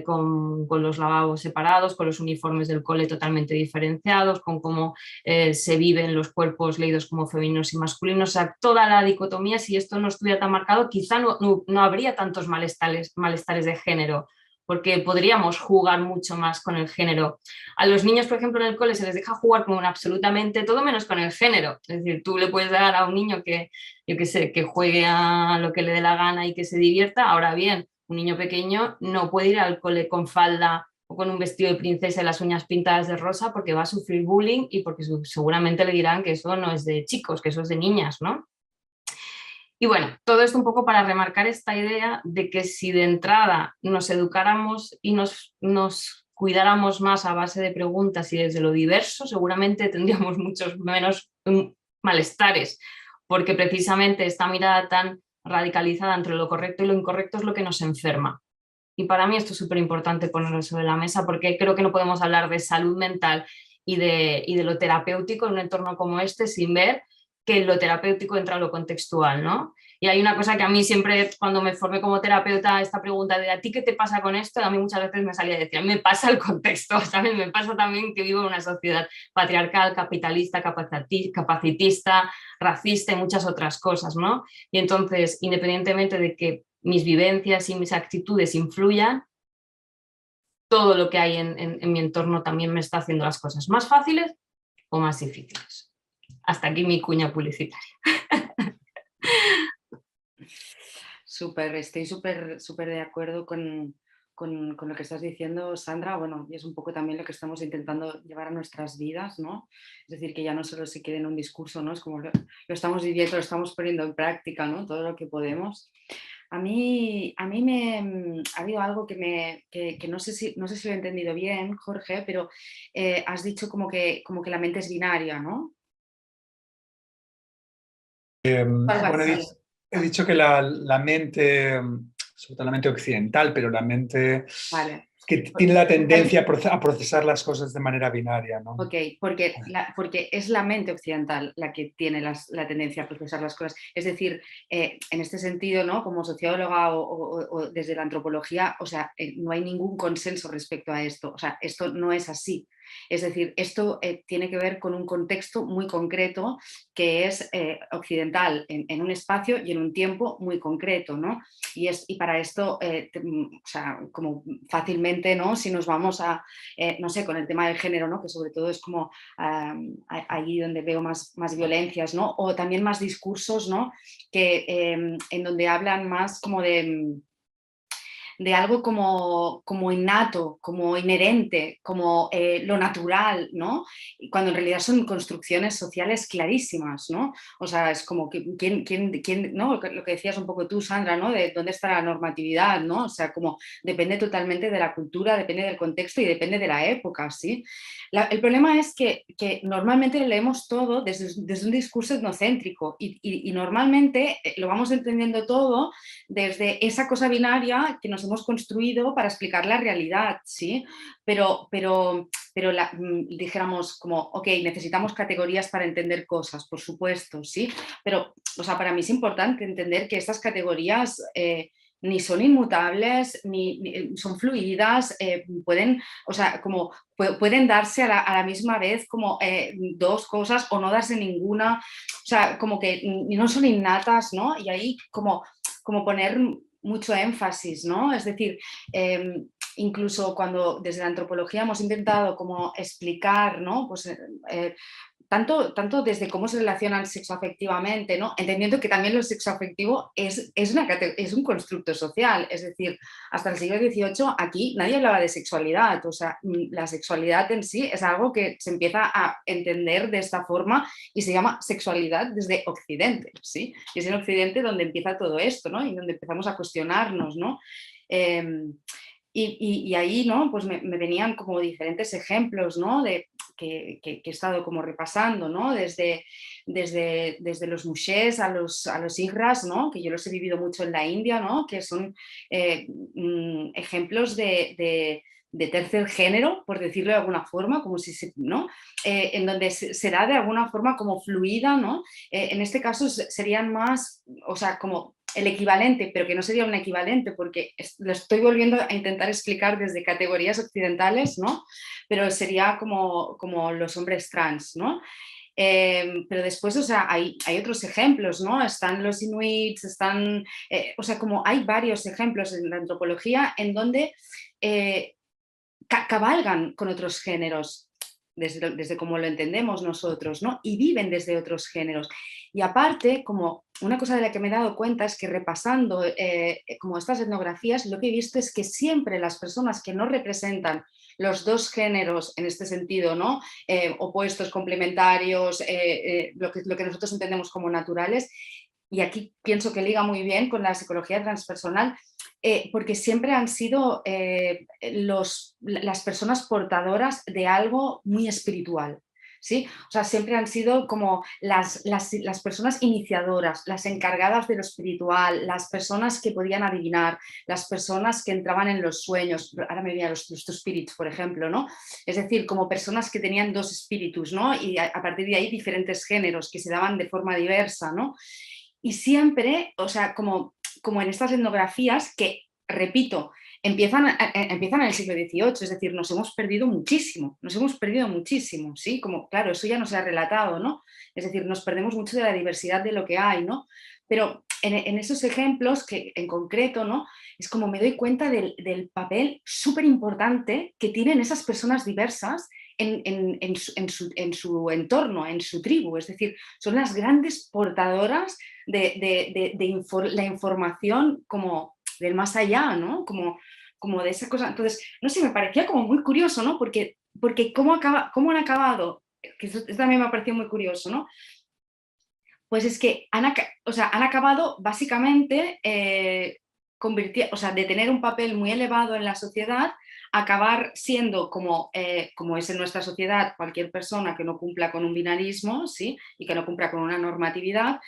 con los lavabos separados, con los uniformes del cole totalmente diferenciados, con cómo se viven los cuerpos leídos como femeninos y masculinos, o sea, toda la dicotomía, si esto no estuviera tan marcado, quizá no habría tantos malestares de género, porque podríamos jugar mucho más con el género. A los niños, por ejemplo, en el cole se les deja jugar con absolutamente todo menos con el género. Es decir, tú le puedes dar a un niño que, yo qué sé, que juegue a lo que le dé la gana y que se divierta. Ahora bien, un niño pequeño no puede ir al cole con falda o con un vestido de princesa y las uñas pintadas de rosa porque va a sufrir bullying y porque seguramente le dirán que eso no es de chicos, que eso es de niñas, ¿no? Y bueno, todo esto un poco para remarcar esta idea de que si de entrada nos educáramos y nos cuidáramos más a base de preguntas y desde lo diverso, seguramente tendríamos muchos menos malestares, porque precisamente esta mirada tan radicalizada entre lo correcto y lo incorrecto es lo que nos enferma. Y para mí esto es súper importante ponerlo sobre la mesa, porque creo que no podemos hablar de salud mental y de lo terapéutico en un entorno como este sin ver que en lo terapéutico entra lo contextual, ¿no? Y hay una cosa que a mí siempre, cuando me formé como terapeuta, esta pregunta de ¿a ti qué te pasa con esto? A mí muchas veces me salía a decir, a mí me pasa el contexto, ¿sabes? Me pasa también que vivo en una sociedad patriarcal, capitalista, capacitista, racista y muchas otras cosas, ¿no? Y entonces, independientemente de que mis vivencias y mis actitudes influyan, todo lo que hay en mi entorno también me está haciendo las cosas más fáciles o más difíciles. Hasta aquí mi cuña publicitaria. Estoy súper de acuerdo con lo que estás diciendo, Sandra. Bueno, y es un poco también lo que estamos intentando llevar a nuestras vidas, ¿no? Es decir, que ya no solo se quede en un discurso, ¿no? Es como lo estamos viviendo, lo estamos poniendo en práctica, ¿no? Todo lo que podemos. A mí ha habido algo que no sé si lo he entendido bien, Jorge, pero has dicho como que la mente es binaria, ¿no? Bueno, he dicho que la mente, sobre todo la mente occidental, pero la mente Vale. que tiene la tendencia a procesar las cosas de manera binaria, ¿no? Ok, porque es la mente occidental la que tiene la tendencia a procesar las cosas. Es decir, en este sentido, ¿no? Como socióloga desde la antropología, o sea, no hay ningún consenso respecto a esto. O sea, esto no es así. Es decir, esto tiene que ver con un contexto muy concreto que es occidental, en un espacio y en un tiempo muy concreto, ¿no? Y para esto, o sea, como fácilmente, ¿no? Si nos vamos a, no sé, con el tema del género, ¿no? Que sobre todo es como allí donde veo más violencias, ¿no? O también más discursos, ¿no? Que, en donde hablan más como de algo como innato, como inherente, como lo natural, ¿no? Y cuando en realidad son construcciones sociales clarísimas, ¿no? O sea, es como que, ¿quién, ¿no? Lo que decías un poco tú, Sandra, ¿no? De dónde está la normatividad, ¿no? O sea, como depende totalmente de la cultura, depende del contexto y depende de la época, ¿sí? El problema es que normalmente leemos todo desde un discurso etnocéntrico y normalmente lo vamos entendiendo todo desde esa cosa binaria que nos hemos construido para explicar la realidad, ¿sí? Pero dijéramos como, ok, necesitamos categorías para entender cosas, por supuesto, ¿sí? Pero, o sea, para mí es importante entender que estas categorías ni son inmutables, ni son fluidas, pueden, o sea, como pueden darse a la misma vez como dos cosas o no darse ninguna, o sea, como que no son innatas, ¿no? Y ahí como poner mucho énfasis, ¿no? Es decir, incluso cuando desde la antropología hemos intentado como explicar, ¿no? Pues, tanto desde cómo se relacionan sexoafectivamente, ¿no? Entendiendo que también lo sexoafectivo es un constructo social, es decir, hasta el siglo XVIII aquí nadie hablaba de sexualidad, o sea, la sexualidad en sí es algo que se empieza a entender de esta forma y se llama sexualidad desde Occidente, ¿sí? Y es en Occidente donde empieza todo esto, ¿no? Y donde empezamos a cuestionarnos, ¿no? Y ahí, ¿no? Pues me venían como diferentes ejemplos, ¿no? Que he estado como repasando, ¿no? Desde los muxés a los igras, ¿no? Que yo los he vivido mucho en la India, ¿no? Que son ejemplos de tercer género, por decirlo de alguna forma, como si ¿no? En donde se da de alguna forma como fluida, ¿no? En este caso serían más, o sea, como el equivalente, pero que no sería un equivalente, porque lo estoy volviendo a intentar explicar desde categorías occidentales, ¿no? Pero sería como los hombres trans, ¿no? Pero después, o sea, hay otros ejemplos, ¿no? Están los inuits, o sea, como hay varios ejemplos en la antropología en donde cabalgan con otros géneros, desde como lo entendemos nosotros, ¿no? Y viven desde otros géneros. Y aparte, como una cosa de la que me he dado cuenta es que repasando como estas etnografías, lo que he visto es que siempre las personas que no representan los dos géneros en este sentido, ¿no? Opuestos, complementarios, lo que nosotros entendemos como naturales, y aquí pienso que liga muy bien con la psicología transpersonal, porque siempre han sido las personas portadoras de algo muy espiritual. ¿Sí? O sea, siempre han sido como las personas iniciadoras, las encargadas de lo espiritual, las personas que podían adivinar, las personas que entraban en los sueños. Ahora me vienen los two spirits, por ejemplo, ¿no? Es decir, como personas que tenían dos espíritus, ¿no? Y a partir de ahí diferentes géneros que se daban de forma diversa, ¿no? Y siempre, o sea, como en estas etnografías que, repito, empiezan en el siglo XVIII, es decir, nos hemos perdido muchísimo, ¿sí? Como, claro, eso ya no se ha relatado, ¿no? Es decir, nos perdemos mucho de la diversidad de lo que hay, ¿no? Pero en esos ejemplos, que en concreto, ¿no? Es como me doy cuenta del papel súper importante que tienen esas personas diversas en su entorno, en su tribu, es decir, son las grandes portadoras de la información como del más allá, ¿no? Como de esa cosa. Entonces, no sé, me parecía como muy curioso, ¿no? Porque cómo han acabado, que eso también me ha parecido muy curioso, ¿no? Pues es que han acabado básicamente o sea, de tener un papel muy elevado en la sociedad, acabar siendo como es en nuestra sociedad cualquier persona que no cumpla con un binarismo, ¿sí? Y que no cumpla con una normatividad,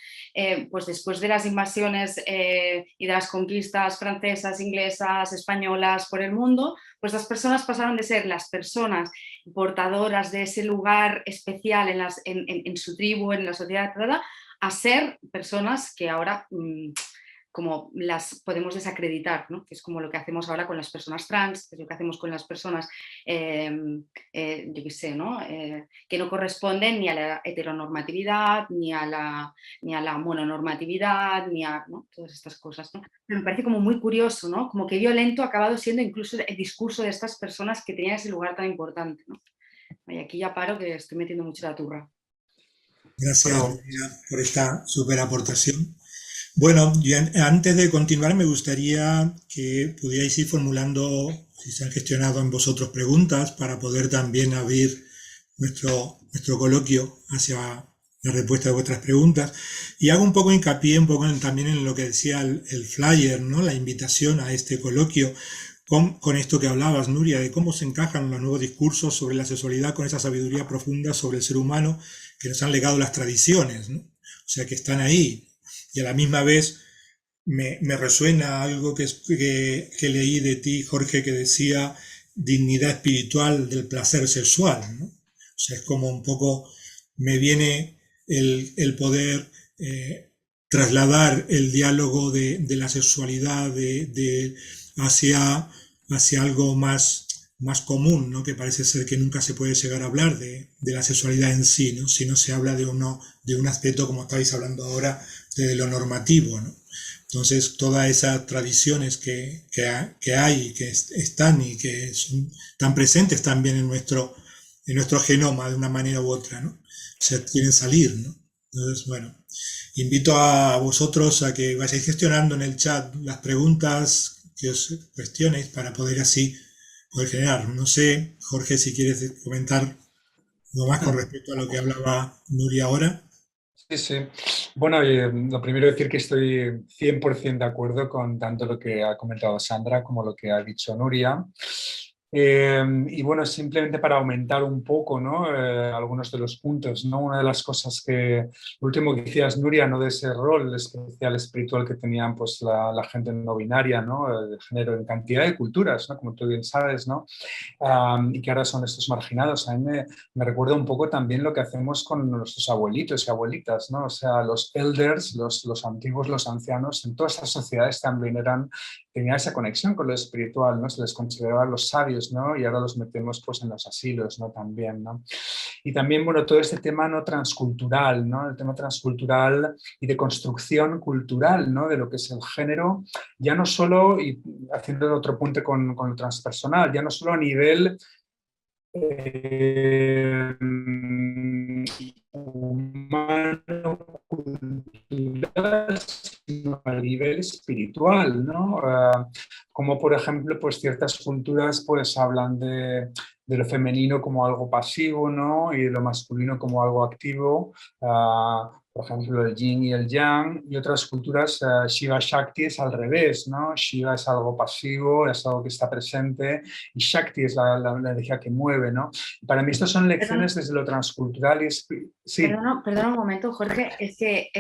pues después de las invasiones y de las conquistas francesas, inglesas, españolas por el mundo, pues las personas pasaron de ser las personas portadoras de ese lugar especial en su tribu, en la sociedad, a ser personas que ahora como las podemos desacreditar, ¿no? Que es como lo que hacemos ahora con las personas trans, que es lo que hacemos con las personas, yo qué sé, ¿no? Que no corresponden ni a la heteronormatividad, ni a la mononormatividad, ni a, ¿no? Todas estas cosas, ¿no? Pero me parece como muy curioso, ¿no? Como que violento ha acabado siendo incluso el discurso de estas personas que tenían ese lugar tan importante, ¿no? Y aquí ya paro, que estoy metiendo mucho la turra. Gracias, Bueno, Nuria, por esta súper aportación. Bueno, antes de continuar me gustaría que pudierais ir formulando, si se han gestionado en vosotros preguntas, para poder también abrir nuestro coloquio hacia la respuesta de vuestras preguntas. Y hago un poco hincapié también en lo que decía el flyer, ¿no? La invitación a este coloquio, con esto que hablabas, Nuria, de cómo se encajan los nuevos discursos sobre la sexualidad con esa sabiduría profunda sobre el ser humano que nos han legado las tradiciones, ¿no? O sea, que están ahí. Y a la misma vez me resuena algo que leí de ti, Jorge, que decía dignidad espiritual del placer sexual, ¿no? O sea, es como un poco, me viene el poder trasladar el diálogo de la sexualidad hacia algo más común, ¿no? Que parece ser que nunca se puede llegar a hablar de la sexualidad en sí, ¿no? Si no se habla de un aspecto, como estáis hablando ahora, de lo normativo, ¿no? Entonces, todas esas tradiciones que hay, que están y que están presentes también en nuestro genoma de una manera u otra, ¿no? Se quieren salir, ¿no? Entonces, bueno, invito a vosotros a que vayáis gestionando en el chat las preguntas que os cuestionéis para poder así poder generar. No sé, Jorge, si quieres comentar algo más con respecto a lo que hablaba Nuria ahora. Sí, sí. Bueno, lo primero decir que estoy 100% de acuerdo con tanto lo que ha comentado Sandra como lo que ha dicho Nuria. Y bueno, simplemente para aumentar un poco, ¿no? Algunos de los puntos, ¿no? Una de las cosas lo último que decías, Nuria, ¿no? De ese rol especial espiritual que tenían pues la gente no binaria, ¿no? De género en cantidad de culturas, ¿no? Como tú bien sabes, ¿no? Y que ahora son estos marginados. A mí me recuerda un poco también lo que hacemos con nuestros abuelitos y abuelitas, ¿no? O sea, los elders, los antiguos, los ancianos, en todas estas sociedades también tenían esa conexión con lo espiritual, ¿no? Se les consideraba los sabios, ¿no? Y ahora los metemos pues en los asilos, ¿no? También, ¿no? Y también, bueno, todo este tema no transcultural, ¿no? El tema transcultural y de construcción cultural, ¿no? De lo que es el género, ya no solo, y haciendo otro punto con lo transpersonal, ya no solo a nivel humano, cultural, sino a nivel espiritual, ¿no? Como por ejemplo, pues ciertas culturas pues hablan de lo femenino como algo pasivo, ¿no? Y de lo masculino como algo activo. Por ejemplo, el yin y el yang, y otras culturas, Shiva Shakti es al revés, ¿no? Shiva es algo pasivo, es algo que está presente, y Shakti es la energía que mueve, ¿no? Y para mí estas son lecciones desde lo transcultural y sí. Perdona un momento, Jorge, es que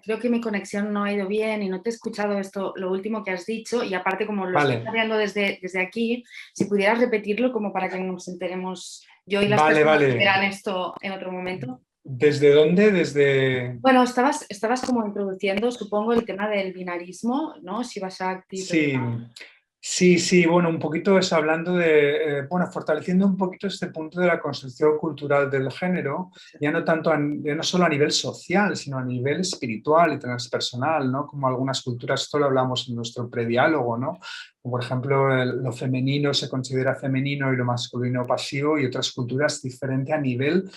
creo que mi conexión no ha ido bien y no te he escuchado lo último que has dicho, y aparte como lo estoy viendo desde aquí, si pudieras repetirlo como para que nos enteremos yo y las personas que verán esto en otro momento. ¿Desde dónde? Desde... Bueno, estabas como introduciendo, supongo, el tema del binarismo, ¿no? Shiva Shakti. Sí, sí, bueno, un poquito eso, hablando de, bueno, fortaleciendo un poquito este punto de la construcción cultural del género, ya no solo a nivel social, sino a nivel espiritual y transpersonal, ¿no? Como algunas culturas, esto lo hablamos en nuestro prediálogo, ¿no? Por ejemplo, lo femenino se considera femenino y lo masculino pasivo, y otras culturas diferente a nivel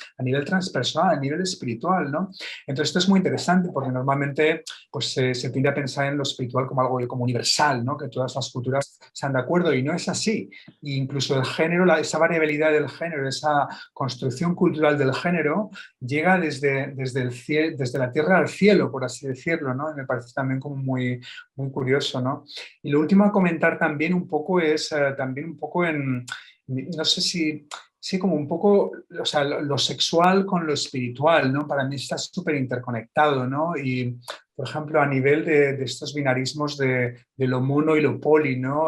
transpersonal, a nivel espiritual, ¿no? Entonces esto es muy interesante porque normalmente pues, se tiende a pensar en lo espiritual como algo como universal, ¿no? Que todas las culturas están de acuerdo, y no es así. E incluso el género, esa variabilidad del género, esa construcción cultural del género llega desde la tierra al cielo, por así decirlo, ¿no? Y me parece también como muy, muy curioso, ¿no? Y lo último a comentar también un poco es no sé si, sí, como un poco, o sea, lo sexual con lo espiritual, ¿no? Para mí está súper interconectado, ¿no? Y, por ejemplo, a nivel de estos binarismos de lo mono y lo poli, ¿no?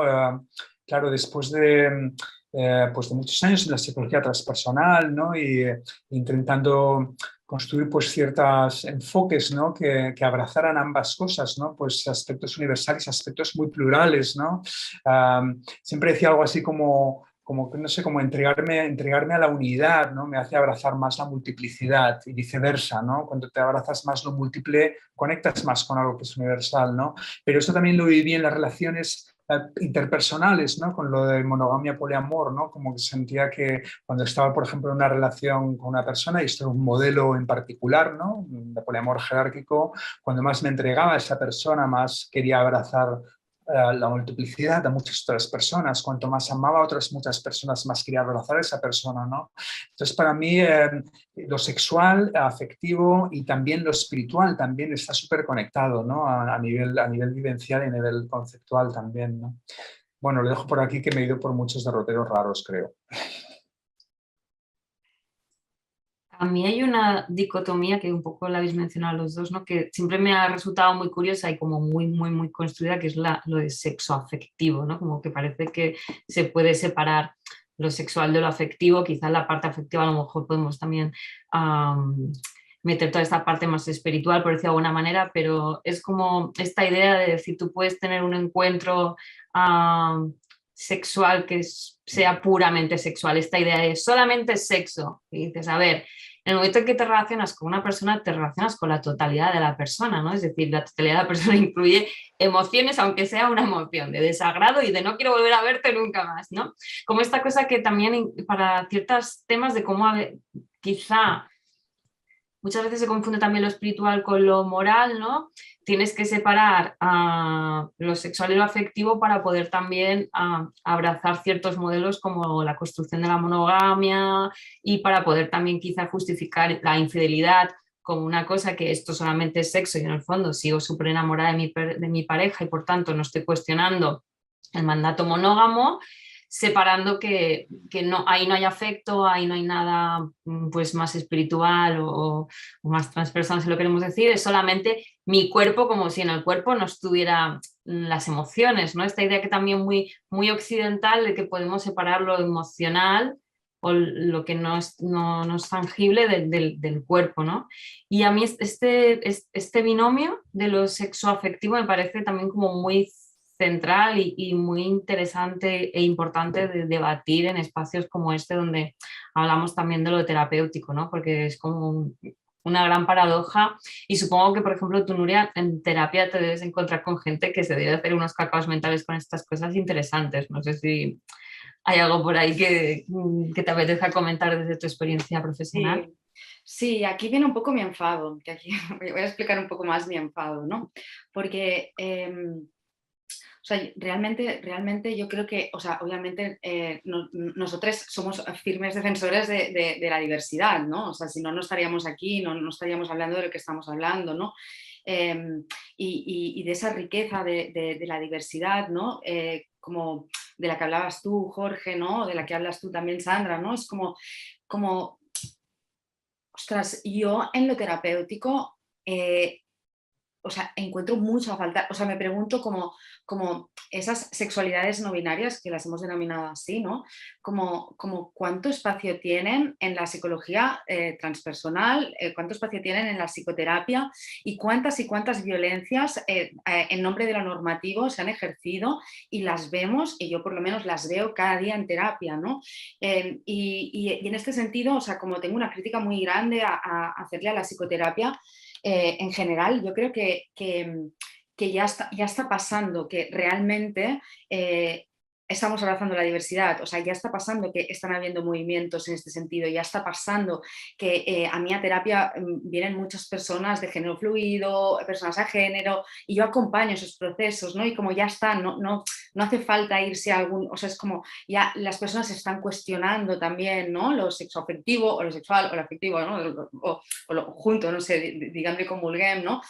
Claro, después pues de muchos años en la psicología transpersonal, ¿no? Y intentando construir pues ciertos enfoques, ¿no? que abrazaran ambas cosas, ¿no? Pues aspectos universales, aspectos muy plurales, ¿no? Siempre decía algo así como no sé, como entregarme a la unidad, ¿no? Me hace abrazar más la multiplicidad y viceversa, ¿no? Cuando te abrazas más lo múltiple, conectas más con algo que es universal, ¿no? Pero eso también lo viví en las relaciones interpersonales, ¿no? Con lo de monogamia, poliamor, ¿no? Como que sentía que cuando estaba, por ejemplo, en una relación con una persona, y esto era un modelo en particular, ¿no? De poliamor jerárquico, cuando más me entregaba a esa persona, más quería abrazar la multiplicidad de muchas otras personas. Cuanto más amaba a otras muchas personas, más quería abrazar a esa persona, ¿no? Entonces, para mí, lo sexual, afectivo y también lo espiritual también está súper conectado, ¿no? A nivel vivencial y a nivel conceptual también, ¿no? Bueno, lo dejo por aquí, que me he ido por muchos derroteros raros, creo. A mí hay una dicotomía que un poco la habéis mencionado los dos, ¿no? Que siempre me ha resultado muy curiosa y como muy, muy, muy construida, que es lo de sexo afectivo, ¿no? Como que parece que se puede separar lo sexual de lo afectivo. Quizás la parte afectiva a lo mejor podemos también meter toda esta parte más espiritual, por decirlo de alguna manera, pero es como esta idea de decir, tú puedes tener un encuentro sexual que sea puramente sexual, esta idea de solamente sexo, y dices, a ver, en el momento en que te relacionas con una persona, te relacionas con la totalidad de la persona, ¿no? Es decir, la totalidad de la persona incluye emociones, aunque sea una emoción de desagrado y de no quiero volver a verte nunca más, ¿no? Como esta cosa que también para ciertos temas de cómo quizá muchas veces se confunde también lo espiritual con lo moral, ¿no? Tienes que separar lo sexual y lo afectivo para poder también abrazar ciertos modelos como la construcción de la monogamia y para poder también quizá justificar la infidelidad como una cosa que esto solamente es sexo y en el fondo sigo súper enamorada de mi pareja y por tanto no estoy cuestionando el mandato monógamo, separando que no, ahí no hay afecto, ahí no hay nada pues, más espiritual o más transpersonal, si lo queremos decir, es solamente mi cuerpo, como si en el cuerpo no estuviera las emociones, ¿no? Esta idea que también muy, muy occidental de que podemos separar lo emocional o lo que no es tangible del cuerpo, ¿no? Y a mí este binomio de lo sexoafectivo me parece también como muy central y muy interesante e importante de debatir en espacios como este donde hablamos también de lo terapéutico, ¿no? Porque es como una gran paradoja y supongo que, por ejemplo, tú, Nuria, en terapia te debes encontrar con gente que se debe hacer unos cacaos mentales con estas cosas interesantes. No sé si hay algo por ahí que te apetezca comentar desde tu experiencia profesional. Sí. Sí, aquí viene un poco mi enfado, que aquí voy a explicar un poco más mi enfado, ¿no? Porque o sea, realmente yo creo que, o sea, obviamente nosotros somos firmes defensores de la diversidad, ¿no? O sea, si no, no estaríamos aquí, no estaríamos hablando de lo que estamos hablando, ¿no? Y de esa riqueza de la diversidad, ¿no? Como de la que hablabas tú, Jorge, ¿no? De la que hablas tú también, Sandra, ¿no? Es como ostras, yo en lo terapéutico o sea, encuentro mucha falta, o sea, me pregunto como esas sexualidades no binarias, que las hemos denominado así, ¿no? Como cuánto espacio tienen en la psicología transpersonal, cuánto espacio tienen en la psicoterapia y cuántas violencias en nombre de lo normativo se han ejercido y las vemos, y yo por lo menos las veo cada día en terapia, ¿no? Y en este sentido, o sea, como tengo una crítica muy grande a hacerle a la psicoterapia, en general, yo creo que ya está pasando, que realmente estamos abrazando la diversidad, o sea, ya está pasando que están habiendo movimientos en este sentido, ya está pasando que a mí a terapia vienen muchas personas de género fluido, personas a género, y yo acompaño esos procesos, ¿no? Y como ya está, no hace falta irse a algún, o sea, es como ya las personas se están cuestionando también, ¿no? Lo sexoafectivo o lo sexual o lo afectivo, ¿no? O lo junto, no sé, díganme con vulguem, ¿no?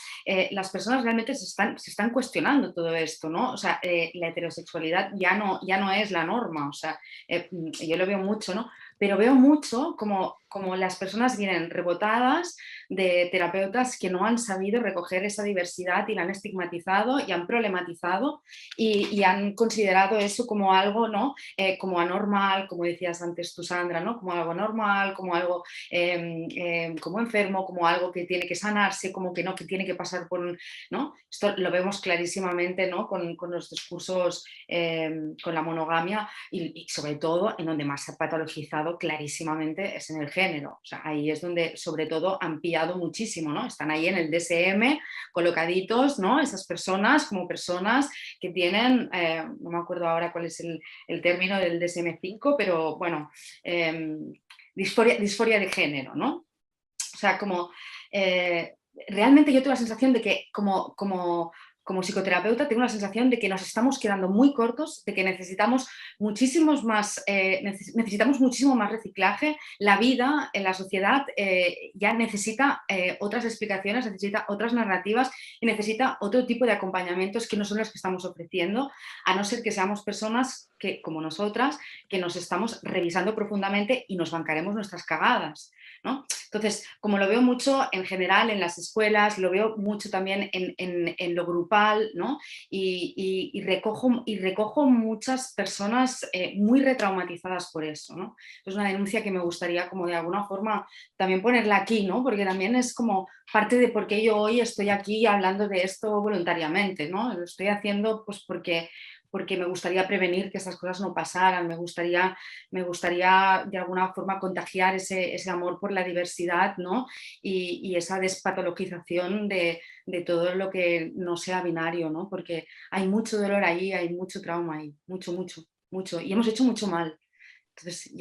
Las personas realmente se están cuestionando todo esto, ¿no? O sea, la heterosexualidad ya no es la norma, o sea, yo lo veo mucho, ¿no? Pero veo mucho como las personas vienen rebotadas de terapeutas que no han sabido recoger esa diversidad y la han estigmatizado y han problematizado y han considerado eso como algo, ¿no? Como anormal, como decías antes tú, Sandra, ¿no? Como algo normal, como algo como enfermo, como algo que tiene que sanarse, como que no, que tiene que pasar por un, ¿no? Esto lo vemos clarísimamente, ¿no? Con los discursos, con la monogamia y sobre todo en donde más se ha patologizado clarísimamente es en el género. O sea, ahí es donde sobre todo han pillado muchísimo, ¿no? Están ahí en el DSM colocaditos, ¿no? Esas personas como personas que tienen, no me acuerdo ahora cuál es el término del DSM-5, pero bueno, disforia de género, ¿no? O sea, como realmente yo tengo la sensación de que como psicoterapeuta tengo la sensación de que nos estamos quedando muy cortos, de que necesitamos muchísimo más reciclaje. La vida en la sociedad ya necesita otras explicaciones, necesita otras narrativas y necesita otro tipo de acompañamientos que no son los que estamos ofreciendo, a no ser que seamos personas que, como nosotras, que nos estamos revisando profundamente y nos bancaremos nuestras cagadas, ¿no? Entonces, como lo veo mucho en general en las escuelas, lo veo mucho también en lo grupal, ¿no? Y recojo muchas personas muy retraumatizadas por eso, ¿no? Es una denuncia que me gustaría como de alguna forma también ponerla aquí, ¿no? Porque también es como parte de por qué yo hoy estoy aquí hablando de esto voluntariamente, ¿no? Lo estoy haciendo pues porque me gustaría prevenir que estas cosas no pasaran, me gustaría de alguna forma contagiar ese amor por la diversidad, ¿no? Y esa despatologización de todo lo que no sea binario, ¿no? Porque hay mucho dolor ahí, hay mucho trauma ahí, mucho, y hemos hecho mucho mal. Entonces,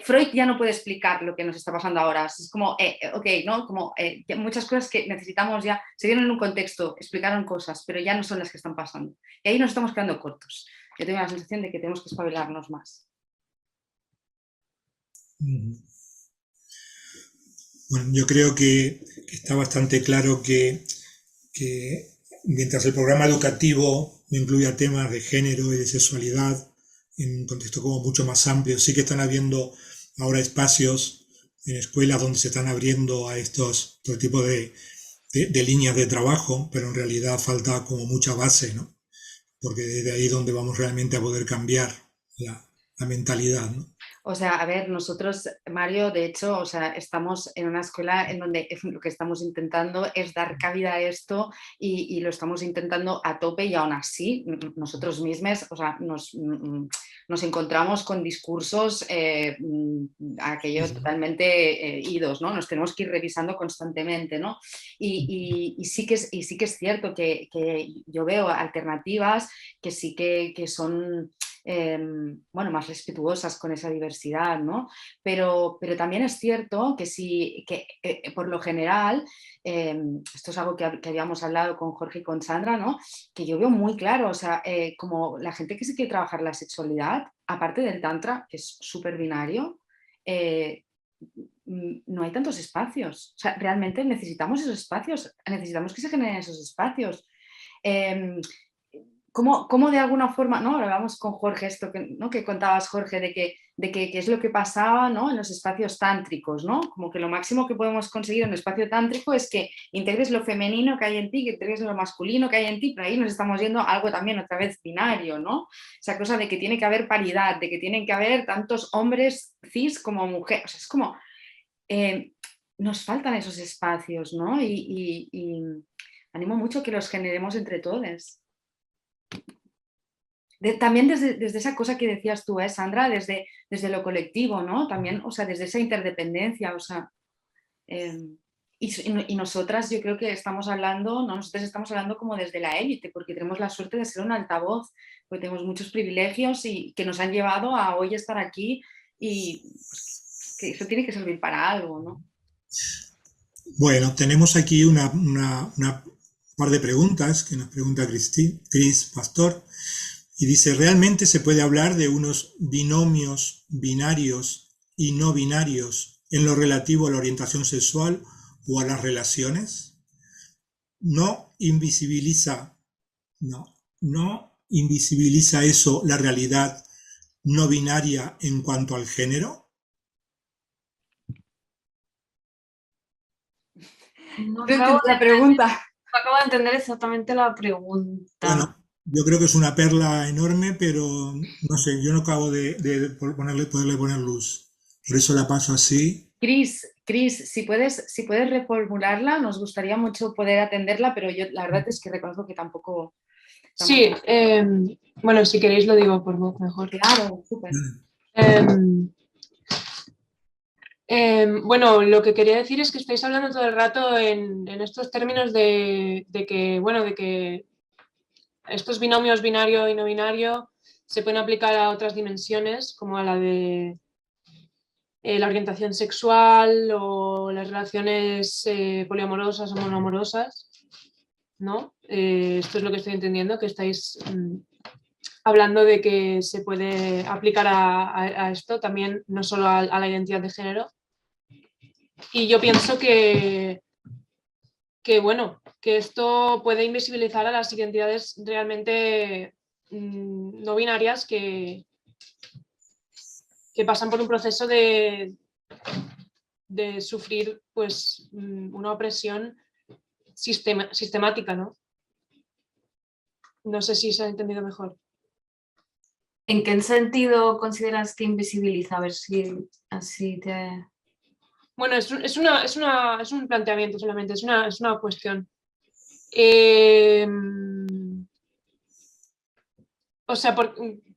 Freud ya no puede explicar lo que nos está pasando ahora. Es como, ok, ¿no? Como muchas cosas que necesitamos ya, se dieron en un contexto, explicaron cosas, pero ya no son las que están pasando. Y ahí nos estamos quedando cortos. Yo tengo la sensación de que tenemos que espabilarnos más. Bueno, yo creo que está bastante claro que mientras el programa educativo incluya temas de género y de sexualidad, en un contexto como mucho más amplio, sí que están habiendo ahora espacios en escuelas donde se están abriendo a todo tipo de líneas de trabajo, pero en realidad falta como mucha base, ¿no? Porque desde ahí es donde vamos realmente a poder cambiar la mentalidad, ¿no? O sea, a ver, nosotros, Mario, de hecho, o sea, estamos en una escuela en donde lo que estamos intentando es dar cabida a esto y lo estamos intentando a tope y aún así nosotros mismos, o sea, nos encontramos con discursos aquellos totalmente idos, ¿no? Nos tenemos que ir revisando constantemente, ¿no? Y sí que es cierto que yo veo alternativas que sí que son bueno, más respetuosas con esa diversidad, ¿no? Pero también es cierto que sí, que por lo general, esto es algo que habíamos hablado con Jorge y con Sandra, ¿no? Que yo veo muy claro, o sea, como la gente que se quiere trabajar la sexualidad, aparte del tantra, que es súper binario, no hay tantos espacios. O sea, realmente necesitamos esos espacios, necesitamos que se generen esos espacios. ¿Cómo de alguna forma, ¿no? Hablábamos con Jorge esto ¿no? que contabas, Jorge, de que es lo que pasaba, ¿no? En los espacios tántricos, ¿no? Como que lo máximo que podemos conseguir en un espacio tántrico es que integres lo femenino que hay en ti, que integres lo masculino que hay en ti, pero ahí nos estamos yendo a algo también otra vez binario, ¿no? Esa cosa de que tiene que haber paridad, de que tienen que haber tantos hombres cis como mujeres, o sea, es como nos faltan esos espacios, ¿no? Y animo mucho que los generemos entre todos. También desde esa cosa que decías tú, Sandra, desde lo colectivo, ¿no? También, o sea, desde esa interdependencia, o sea, y nosotras yo creo que estamos hablando, ¿no? Nosotros estamos hablando como desde la élite, porque tenemos la suerte de ser un altavoz, porque tenemos muchos privilegios y que nos han llevado a hoy estar aquí y pues, que eso tiene que servir para algo, ¿no? Bueno, tenemos aquí una par de preguntas que nos pregunta Cris Pastor. Y dice, ¿realmente se puede hablar de unos binomios binarios y no binarios en lo relativo a la orientación sexual o a las relaciones? ¿No invisibiliza eso la realidad no binaria en cuanto al género? No No acabo entiendo la pregunta. no acabo de entender exactamente la pregunta. Bueno, yo creo que es una perla enorme, pero no sé, yo no acabo de poderle poner luz. Por eso la paso así. Cris, si puedes reformularla, nos gustaría mucho poder atenderla, pero yo la verdad es que reconozco que tampoco... Sí, bueno, si queréis lo digo por voz mejor. Claro, súper. Bueno, lo que quería decir es que estáis hablando todo el rato en estos términos de que estos binomios binario y no binario se pueden aplicar a otras dimensiones, como a la de la orientación sexual o las relaciones poliamorosas o monoamorosas, ¿no? Esto es lo que estoy entendiendo, que estáis hablando de que se puede aplicar a esto también, no solo a la identidad de género. Y yo pienso bueno, que esto puede invisibilizar a las identidades realmente no binarias que pasan por un proceso de sufrir pues una opresión sistemática, ¿no? No sé si se ha entendido mejor. ¿En qué sentido consideras que invisibiliza? A ver si así te... Bueno, es un planteamiento solamente, es una cuestión. O sea,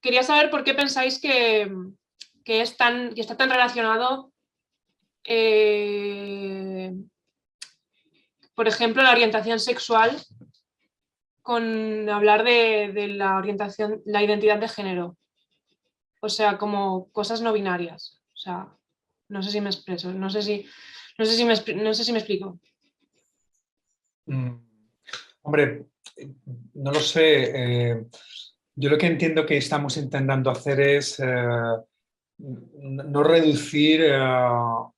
quería saber por qué pensáis que está tan relacionado, por ejemplo, la orientación sexual con hablar de la orientación, la identidad de género. O sea, como cosas no binarias. O sea, no sé si me expreso, no sé si me explico. Hombre, no lo sé. Yo lo que entiendo que estamos intentando hacer es no reducir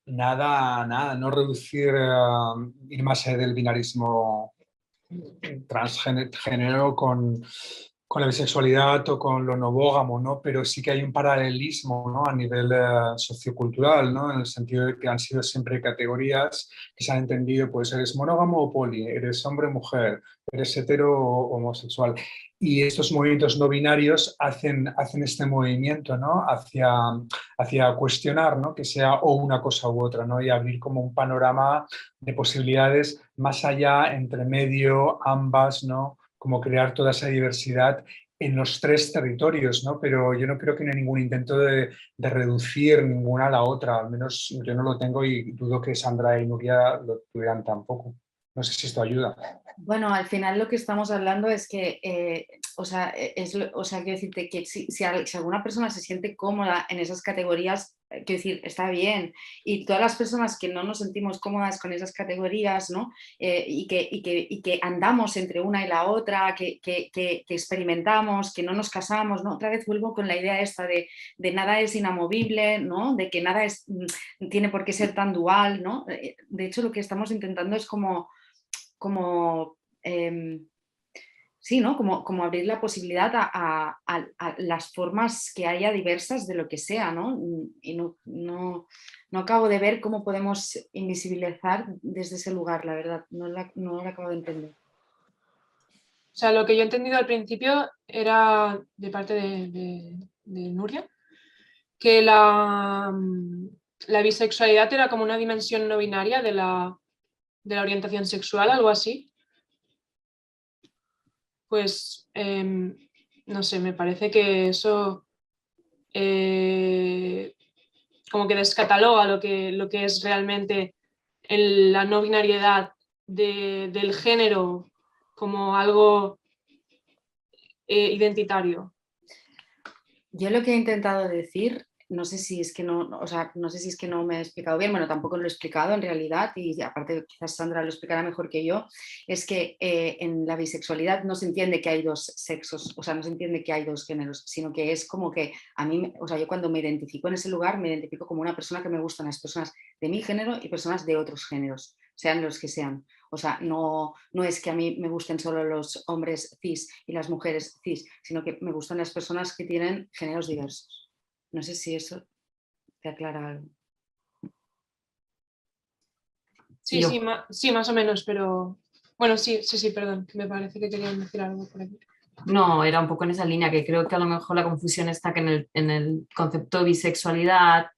nada a nada, no reducir, ir más allá del binarismo transgénero con la bisexualidad o con lo novógamo, ¿no? Pero sí que hay un paralelismo, ¿no? A nivel sociocultural, ¿no? En el sentido de que han sido siempre categorías que se han entendido, pues eres monógamo o poli, eres hombre o mujer, eres hetero o homosexual. Y estos movimientos no binarios hacen este movimiento, ¿no? Hacia cuestionar, ¿no? Que sea o una cosa u otra, ¿no? Y abrir como un panorama de posibilidades más allá, entre medio, ambas, ¿no? Como crear toda esa diversidad en los tres territorios, ¿no? Pero yo no creo que no hay ningún intento de reducir ninguna a la otra, al menos yo no lo tengo y dudo que Sandra y Nuria lo tuvieran tampoco. No sé si esto ayuda. Bueno, al final lo que estamos hablando es que, quiero decirte que si alguna persona se siente cómoda en esas categorías, quiero decir, está bien. Y todas las personas que no nos sentimos cómodas con esas categorías, ¿no? Y que andamos entre una y la otra, que experimentamos, que no nos casamos, ¿no? Otra vez vuelvo con la idea esta de nada es inamovible, ¿no? De que nada tiene por qué ser tan dual, ¿no? De hecho, lo que estamos intentando es como sí, ¿no? Como abrir la posibilidad a las formas que haya diversas de lo que sea, ¿no? Y no acabo de ver cómo podemos invisibilizar desde ese lugar, la verdad, no lo acabo de entender. O sea, lo que yo he entendido al principio era de parte de Nuria, que la bisexualidad era como una dimensión no binaria de la orientación sexual, algo así. Pues, no sé, me parece que eso como que descataloga lo que es realmente la no binariedad del género como algo identitario. Yo lo que he intentado decir, no sé si es que no me he explicado bien, bueno, tampoco lo he explicado en realidad, y aparte quizás Sandra lo explicará mejor que yo, es que en la bisexualidad no se entiende que hay dos sexos, o sea, no se entiende que hay dos géneros, sino que es como que a mí, o sea, yo cuando me identifico en ese lugar, me identifico como una persona que me gustan las personas de mi género y personas de otros géneros, sean los que sean. O sea, no es que a mí me gusten solo los hombres cis y las mujeres cis, sino que me gustan las personas que tienen géneros diversos. No sé si eso te aclara algo. Sí, sí, más o menos, pero bueno, sí, perdón, me parece que querían decir algo por aquí. No, era un poco en esa línea, que creo que a lo mejor la confusión está que en el concepto de bisexualidad,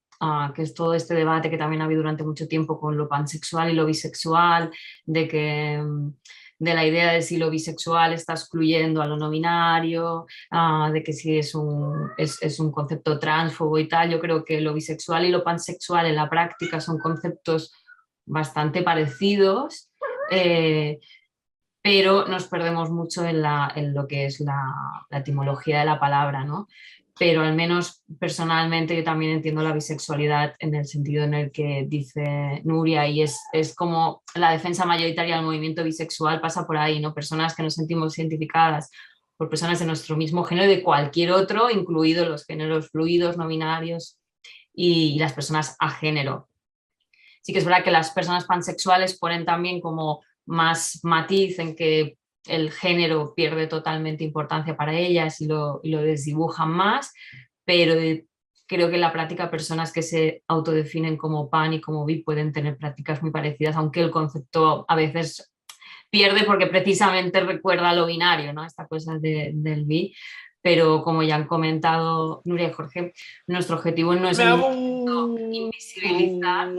que es todo este debate que también ha habido durante mucho tiempo con lo pansexual y lo bisexual, de la idea de si lo bisexual está excluyendo a lo no binario, de que si es un concepto transfobo y tal. Yo creo que lo bisexual y lo pansexual en la práctica son conceptos bastante parecidos, pero nos perdemos mucho en lo que es la etimología de la palabra, ¿no? Pero al menos personalmente yo también entiendo la bisexualidad en el sentido en el que dice Nuria, y es como la defensa mayoritaria del movimiento bisexual pasa por ahí, ¿no? Personas que nos sentimos identificadas por personas de nuestro mismo género y de cualquier otro, incluidos los géneros fluidos, no binarios y las personas a género. Sí que es verdad que las personas pansexuales ponen también como más matiz en que el género pierde totalmente importancia para ellas y lo desdibujan más, pero creo que en la práctica personas que se autodefinen como pan y como bi pueden tener prácticas muy parecidas, aunque el concepto a veces pierde porque precisamente recuerda a lo binario, ¿no? Esta cosa del bi. Pero como ya han comentado Nuria y Jorge, nuestro objetivo no es invisibilizar.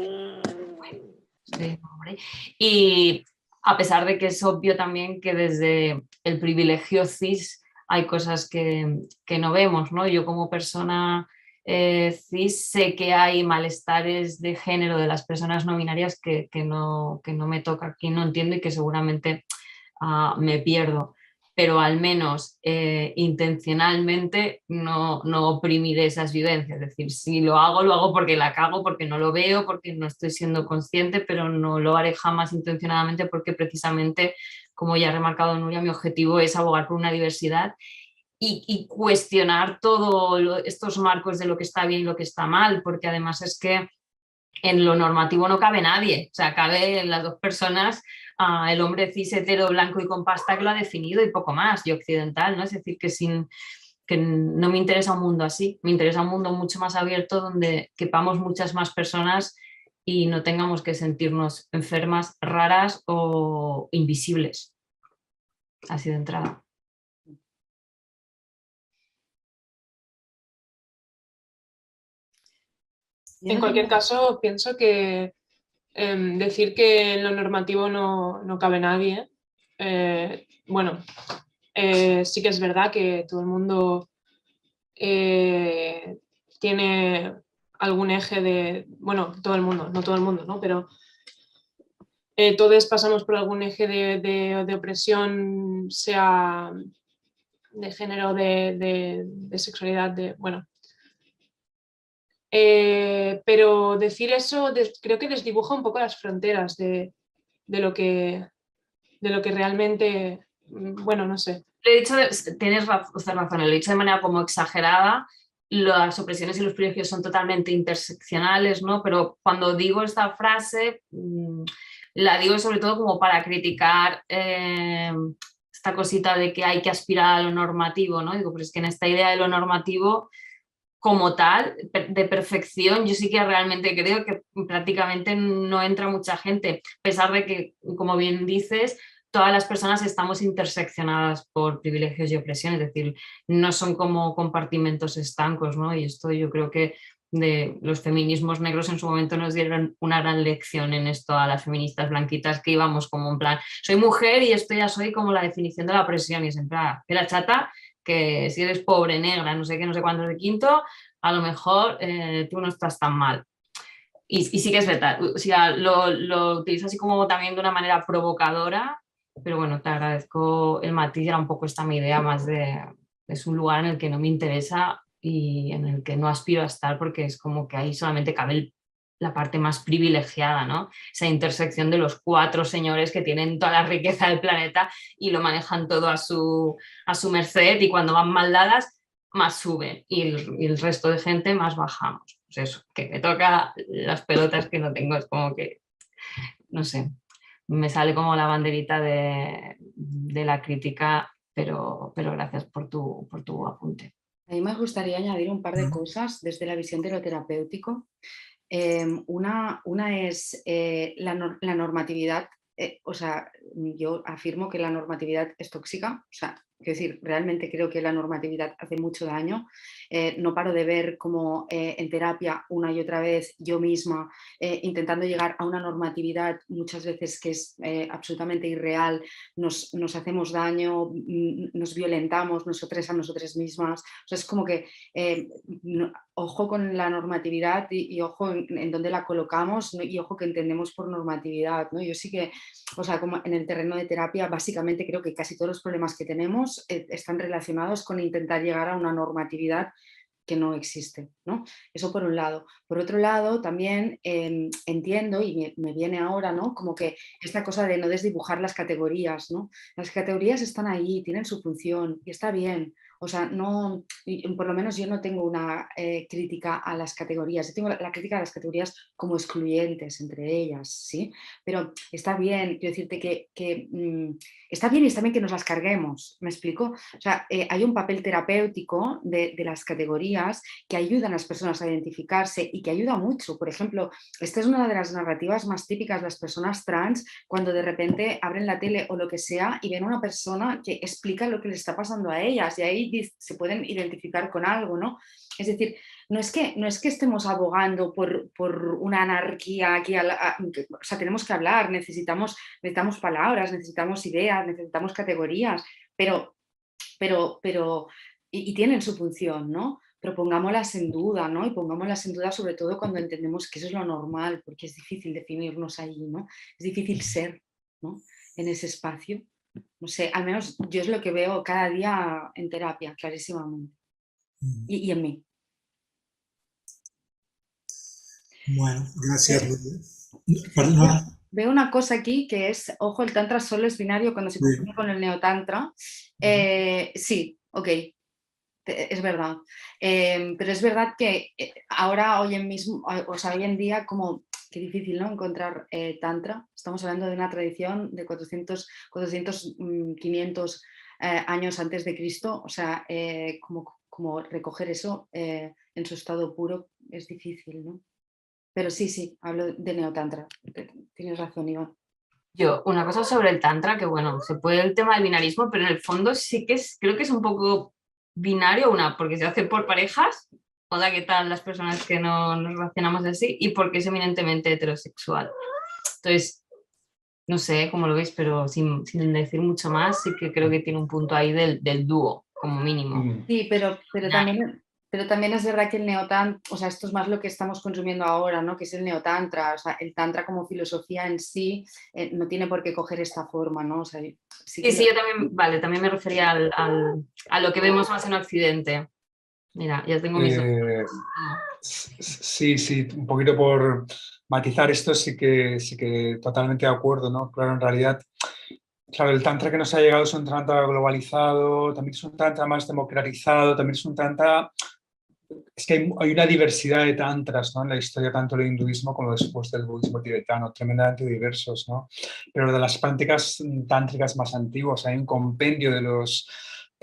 Sí, hombre. Y a pesar de que es obvio también que desde el privilegio cis hay cosas que no vemos, ¿no? Yo como persona cis sé que hay malestares de género de las personas no binarias que no me toca, que no entiendo y que seguramente me pierdo, pero al menos intencionalmente no oprimiré esas vivencias. Es decir, si lo hago porque la cago, porque no lo veo, porque no estoy siendo consciente, pero no lo haré jamás intencionadamente porque precisamente, como ya ha remarcado Nuria, mi objetivo es abogar por una diversidad y cuestionar todos estos marcos de lo que está bien y lo que está mal, porque además es que en lo normativo no cabe nadie, o sea, cabe las dos personas, el hombre cis hetero blanco y con pasta que lo ha definido y poco más, y occidental, ¿no? Es decir, que no me interesa un mundo así, me interesa un mundo mucho más abierto donde quepamos muchas más personas y no tengamos que sentirnos enfermas, raras o invisibles, así de entrada. En cualquier caso, pienso que decir que en lo normativo no cabe nadie, bueno, sí que es verdad que todo el mundo tiene algún eje de, bueno, todo el mundo, no todo el mundo, ¿no? Pero todos pasamos por algún eje de opresión, sea de género, de sexualidad, bueno. Pero decir eso creo que desdibuja un poco las fronteras de lo que realmente, bueno, no sé. He dicho, tienes razón, lo he dicho de manera como exagerada, las opresiones y los privilegios son totalmente interseccionales, ¿no? Pero cuando digo esta frase, la digo sobre todo como para criticar esta cosita de que hay que aspirar a lo normativo, ¿no? Digo, pero es que en esta idea de lo normativo como tal, de perfección, yo sí que realmente creo que prácticamente no entra mucha gente, a pesar de que, como bien dices, todas las personas estamos interseccionadas por privilegios y opresión, es decir, no son como compartimentos estancos, ¿no? Y esto yo creo que de los feminismos negros en su momento nos dieron una gran lección en esto a las feministas blanquitas, que íbamos como en plan, soy mujer y esto ya soy como la definición de la opresión, y es en plan, la chata, que si eres pobre, negra, no sé qué, no sé cuántos de quinto, a lo mejor tú no estás tan mal. Y sí que es verdad, o sea, lo utilizo así como también de una manera provocadora, pero bueno, te agradezco el matiz, era un poco esta mi idea más es un lugar en el que no me interesa y en el que no aspiro a estar, porque es como que ahí solamente cabe la parte más privilegiada, ¿no? Esa intersección de los 4 señores que tienen toda la riqueza del planeta y lo manejan todo a su merced, y cuando van mal dadas, más suben y el resto de gente más bajamos. Pues eso, que me toca las pelotas que no tengo, es como que, no sé, me sale como la banderita de la crítica, pero gracias por tu apunte. A mí me gustaría añadir un par de cosas desde la visión de lo terapéutico. Una es la normatividad. O sea, yo afirmo que la normatividad es tóxica. O sea, quiero decir, realmente creo que la normatividad hace mucho daño. No paro de ver cómo en terapia una y otra vez yo misma intentando llegar a una normatividad muchas veces que es absolutamente irreal, nos hacemos daño, nos violentamos nosotras a nosotras mismas. O sea, es como que ojo con la normatividad y ojo en dónde la colocamos, ¿no? Y ojo que entendemos por normatividad, ¿no? Yo sí que, o sea, como en el terreno de terapia, básicamente creo que casi todos los problemas que tenemos están relacionados con intentar llegar a una normatividad que no existe, ¿no? Eso por un lado. Por otro lado, también entiendo, y me viene ahora, ¿no? Como que esta cosa de no desdibujar las categorías, ¿no? Las categorías están ahí, tienen su función y está bien. O sea, no, por lo menos yo no tengo una crítica a las categorías. Yo tengo la crítica a las categorías como excluyentes entre ellas, ¿sí? Pero está bien, quiero decirte que está bien y está bien que nos las carguemos, ¿me explico? O sea, hay un papel terapéutico de las categorías que ayudan a las personas a identificarse y que ayuda mucho. Por ejemplo, esta es una de las narrativas más típicas de las personas trans, cuando de repente abren la tele o lo que sea y ven a una persona que explica lo que les está pasando a ellas y ahí se pueden identificar con algo, ¿no? Es decir, no es que estemos abogando por una anarquía aquí, o sea, tenemos que hablar, necesitamos palabras, necesitamos ideas, necesitamos categorías, pero y tienen su función, ¿no? Pero pongámoslas en duda, ¿no? Y pongámoslas en duda sobre todo cuando entendemos que eso es lo normal, porque es difícil definirnos ahí, ¿no? Es difícil ser, ¿no? En ese espacio. No sé, al menos yo es lo que veo cada día en terapia, clarísimamente. Y en mí. Bueno, gracias. Perdón. Veo una cosa aquí que es, ojo, el tantra solo es binario cuando se confunde con el neotantra. Sí, ok, es verdad. Pero es verdad que ahora, hoy en día, como qué difícil, ¿no? Encontrar tantra. Estamos hablando de una tradición de 400 500 años antes de Cristo. O sea, como recoger eso en su estado puro es difícil, ¿no? Pero sí, hablo de neotantra. Tienes razón, Iván. Yo, una cosa sobre el tantra, que bueno, se puede el tema del binarismo, pero en el fondo sí que creo que es un poco binario, porque se hace por parejas, hola, ¿qué tal las personas que no nos relacionamos así? Y porque es eminentemente heterosexual. Entonces, no sé cómo lo veis, pero sin decir mucho más, sí que creo que tiene un punto ahí del dúo, como mínimo. Sí, pero también es verdad que el neotantra, o sea, esto es más lo que estamos consumiendo ahora, ¿no? Que es el neotantra. O sea, el tantra como filosofía en sí no tiene por qué coger esta forma, ¿no? O sea, sí, yo también, vale, también me refería a lo que vemos más en Occidente. Mira, ya tengo mis... Sí, un poquito por matizar esto, sí que totalmente de acuerdo, ¿no? Claro, en realidad, claro, el tantra que nos ha llegado es un tantra globalizado, también es un tantra más democratizado, también es un tantra... Es que hay una diversidad de tantras, ¿no? En la historia, tanto del hinduismo como después del budismo tibetano, tremendamente diversos, ¿no? Pero de las prácticas tántricas más antiguas, hay un compendio de los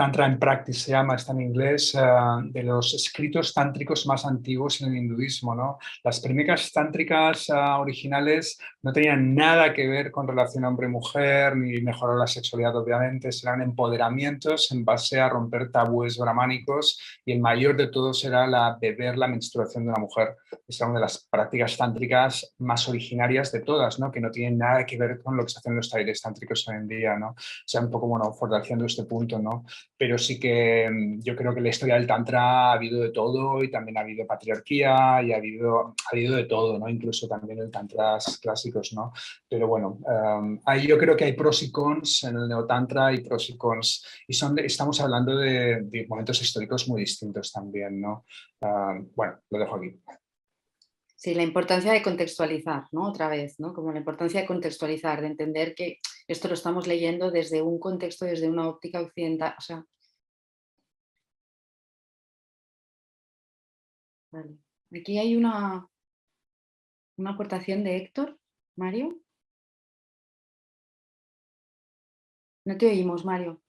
Tantra in Practice, se llama, está en inglés, de los escritos tántricos más antiguos en el hinduismo, ¿no? Las primeras tántricas originales no tenían nada que ver con relación hombre-mujer, ni mejorar la sexualidad, obviamente, eran empoderamientos en base a romper tabúes brahmánicos, y el mayor de todos era beber la menstruación de una mujer. Es una de las prácticas tántricas más originarias de todas, ¿no? Que no tienen nada que ver con lo que se hacen en los talleres tántricos hoy en día, ¿no? O sea, un poco, bueno, fortaleciendo este punto, ¿no? Pero sí que yo creo que en la historia del tantra ha habido de todo, y también ha habido patriarquía y ha habido de todo, ¿no? Incluso también en tantras clásicos, ¿no? Pero bueno, ahí yo creo que hay pros y cons en el neotantra, y pros y cons, y estamos hablando de momentos históricos muy distintos también, ¿no? Bueno, lo dejo aquí. Sí, la importancia de contextualizar, ¿no? Otra vez, ¿no? Como la importancia de contextualizar, de entender que esto lo estamos leyendo desde un contexto, desde una óptica occidental. O sea, vale. Aquí hay una aportación de Héctor. Mario. No te oímos, Mario.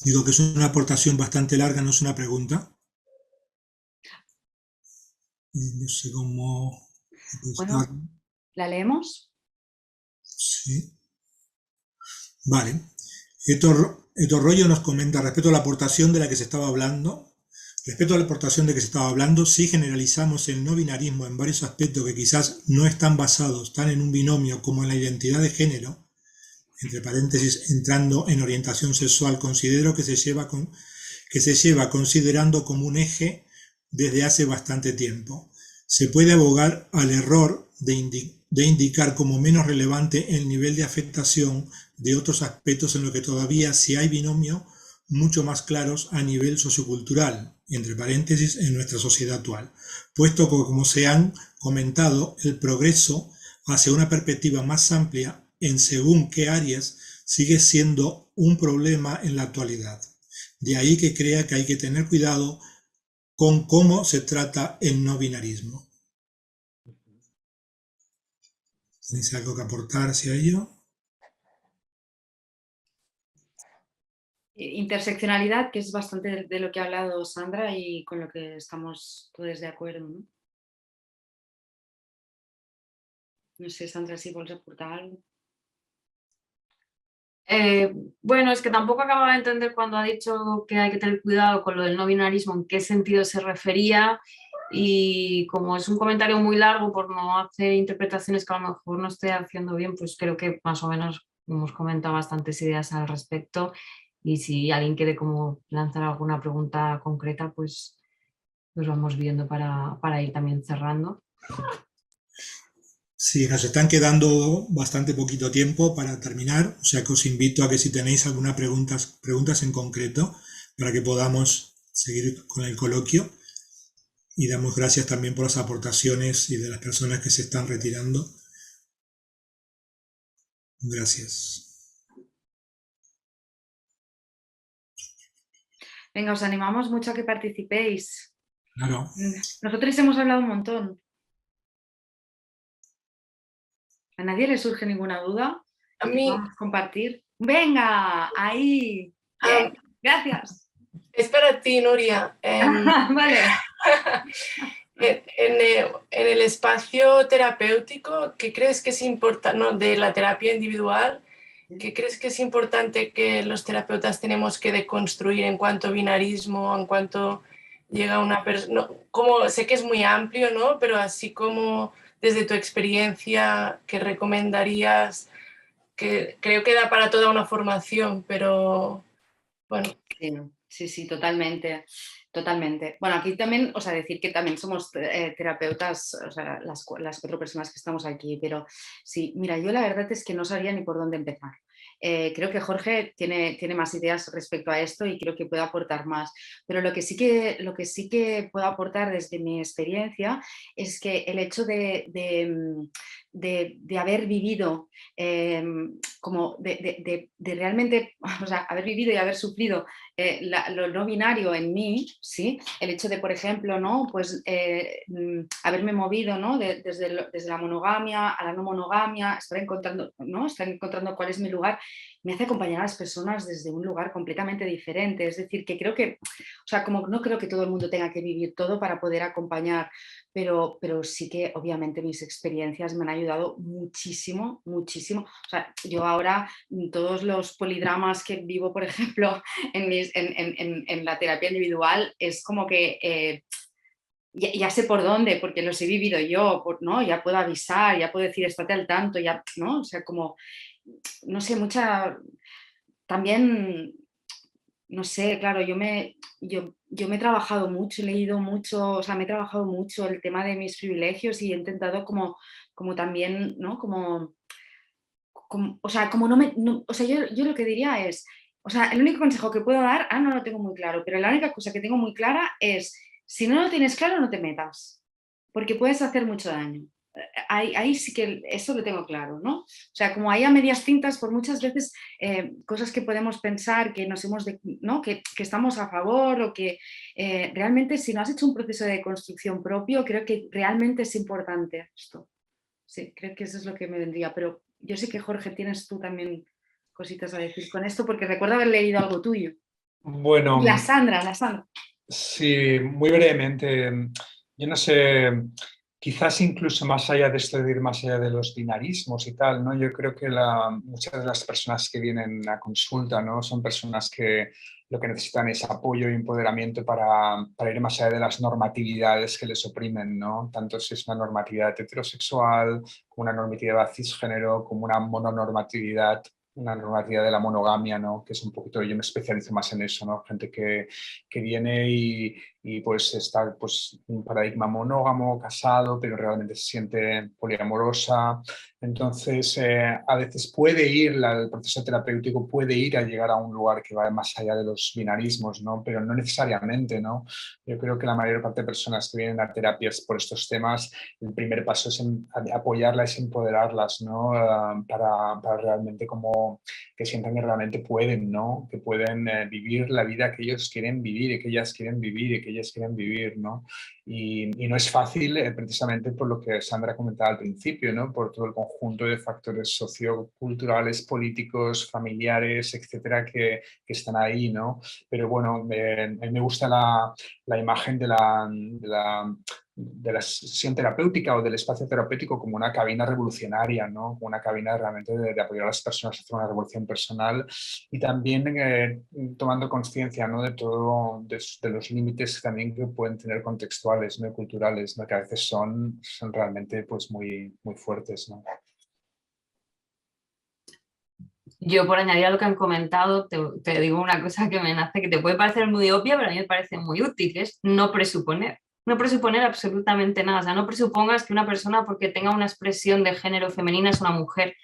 Digo que es una aportación bastante larga, no es una pregunta. No sé cómo... Bueno, ¿la leemos? Sí. Vale. Esto Rollo nos comenta respecto a la aportación de la que se estaba hablando. Respecto a la aportación de que se estaba hablando, si generalizamos el no binarismo en varios aspectos que quizás no están basados tan en un binomio como en la identidad de género, entre paréntesis, entrando en orientación sexual, considero que se lleva considerando como un eje desde hace bastante tiempo. Se puede abogar al error de indicar como menos relevante el nivel de afectación de otros aspectos en los que todavía sí hay binomios mucho más claros a nivel sociocultural, entre paréntesis, en nuestra sociedad actual, puesto que, como se han comentado, el progreso hacia una perspectiva más amplia en según qué áreas sigue siendo un problema en la actualidad. De ahí que crea que hay que tener cuidado con cómo se trata el no binarismo. ¿Tenéis algo que aportar hacia ello? Interseccionalidad, que es bastante de lo que ha hablado Sandra y con lo que estamos todos de acuerdo, ¿no? No sé, Sandra, si vols aportar algo. Bueno, es que tampoco acababa de entender cuando ha dicho que hay que tener cuidado con lo del no binarismo, en qué sentido se refería, y como es un comentario muy largo, por no hacer interpretaciones que a lo mejor no esté haciendo bien, pues creo que más o menos hemos comentado bastantes ideas al respecto, y si alguien quiere como lanzar alguna pregunta concreta, pues vamos viendo para ir también cerrando. Sí, nos están quedando bastante poquito tiempo para terminar, o sea que os invito a que si tenéis algunas preguntas en concreto para que podamos seguir con el coloquio, y damos gracias también por las aportaciones y de las personas que se están retirando. Gracias. Venga, os animamos mucho a que participéis. Claro. Nosotros hemos hablado un montón. ¿A nadie le surge ninguna duda? A mí. Vamos a compartir. Venga, ahí. Gracias. Es para ti, Nuria. Vale. En el espacio terapéutico, ¿qué crees que es importante, no, de la terapia individual? ¿Qué crees que es importante que los terapeutas tenemos que deconstruir en cuanto a binarismo, en cuanto llega una persona? Como sé que es muy amplio, ¿no? Pero así como desde tu experiencia, ¿qué recomendarías? Que creo que da para toda una formación, pero bueno. Sí, totalmente. Totalmente. Bueno, aquí también, o sea, decir que también somos terapeutas, o sea, las 4 personas que estamos aquí, pero sí, mira, yo la verdad es que no sabría ni por dónde empezar. Creo que Jorge tiene más ideas respecto a esto y creo que puede aportar más, pero lo que sí que puedo aportar desde mi experiencia es que el hecho de haber vivido, como de realmente, o sea, haber vivido y haber sufrido lo no binario en mí, ¿sí? El hecho de, por ejemplo, ¿no? Pues, haberme movido, ¿no? Desde la monogamia a la no monogamia, estar encontrando cuál es mi lugar, me hace acompañar a las personas desde un lugar completamente diferente. Es decir, que creo que, o sea, como no creo que todo el mundo tenga que vivir todo para poder acompañar, pero sí que obviamente mis experiencias me han ayudado muchísimo, muchísimo. O sea, yo ahora todos los polidramas que vivo, por ejemplo, en la terapia individual, es como que ya sé por dónde, porque los he vivido yo, ¿no? Ya puedo avisar, ya puedo decir, estate al tanto, ya, ¿no? O sea, como, no sé, también, no sé, claro, yo me he trabajado mucho, he leído mucho, o sea, me he trabajado mucho el tema de mis privilegios y he intentado como también, ¿no? O sea, yo lo que diría es, o sea, el único consejo que puedo dar, no lo tengo muy claro, pero la única cosa que tengo muy clara es, si no lo tienes claro, no te metas, porque puedes hacer mucho daño. Ahí sí que eso lo tengo claro, ¿no? O sea, como hay a medias tintas, por muchas veces cosas que podemos pensar que ¿no? que estamos a favor o que realmente si no has hecho un proceso de construcción propio, creo que realmente es importante esto. Sí, creo que eso es lo que me vendría, pero yo sé que Jorge tienes tú también cositas a decir con esto porque recuerdo haber leído algo tuyo. Bueno. La Sandra. Sí, muy brevemente. Yo no sé, quizás incluso más allá de esto de ir más allá de los binarismos y tal, ¿no? Yo creo que muchas de las personas que vienen a consulta, ¿no? Son personas que lo que necesitan es apoyo y empoderamiento para ir más allá de las normatividades que les oprimen, ¿no? Tanto si es una normatividad heterosexual, como una normatividad cisgénero, como una mononormatividad, una normatividad de la monogamia, ¿no? Que es un poquito, yo me especializo más en eso, ¿no? Gente que viene y pues está pues un paradigma monógamo, casado, pero realmente se siente poliamorosa. Entonces, a veces puede ir, el proceso terapéutico puede ir a llegar a un lugar que va más allá de los binarismos, ¿no? Pero no necesariamente, ¿no? Yo creo que la mayor parte de personas que vienen a terapias por estos temas, el primer paso es apoyarlas, empoderarlas, ¿no? Para realmente como que sientan que realmente pueden, ¿no? Que pueden vivir la vida que ellos quieren vivir y que ellas quieren vivir y que ellas quieren vivir, ¿no? Y no es fácil precisamente por lo que Sandra comentaba al principio, ¿no? Por todo el conjunto de factores socioculturales, políticos, familiares, etcétera, que están ahí, ¿no? Pero bueno, me gusta la imagen de la sesión terapéutica o del espacio terapéutico como una cabina revolucionaria, ¿no? Como una cabina realmente de apoyar a las personas a hacer una revolución personal y también tomando conciencia, ¿no? De todo, de los límites también que pueden tener contextuales, ¿no? Culturales, ¿no? Que a veces son realmente pues muy, muy fuertes, ¿no? Yo, por añadir a lo que han comentado, te digo una cosa que me nace, que te puede parecer muy obvia, pero a mí me parece muy útil, que es no presuponer. No presuponer absolutamente nada. O sea, no presupongas que una persona, porque tenga una expresión de género femenina, es una mujer,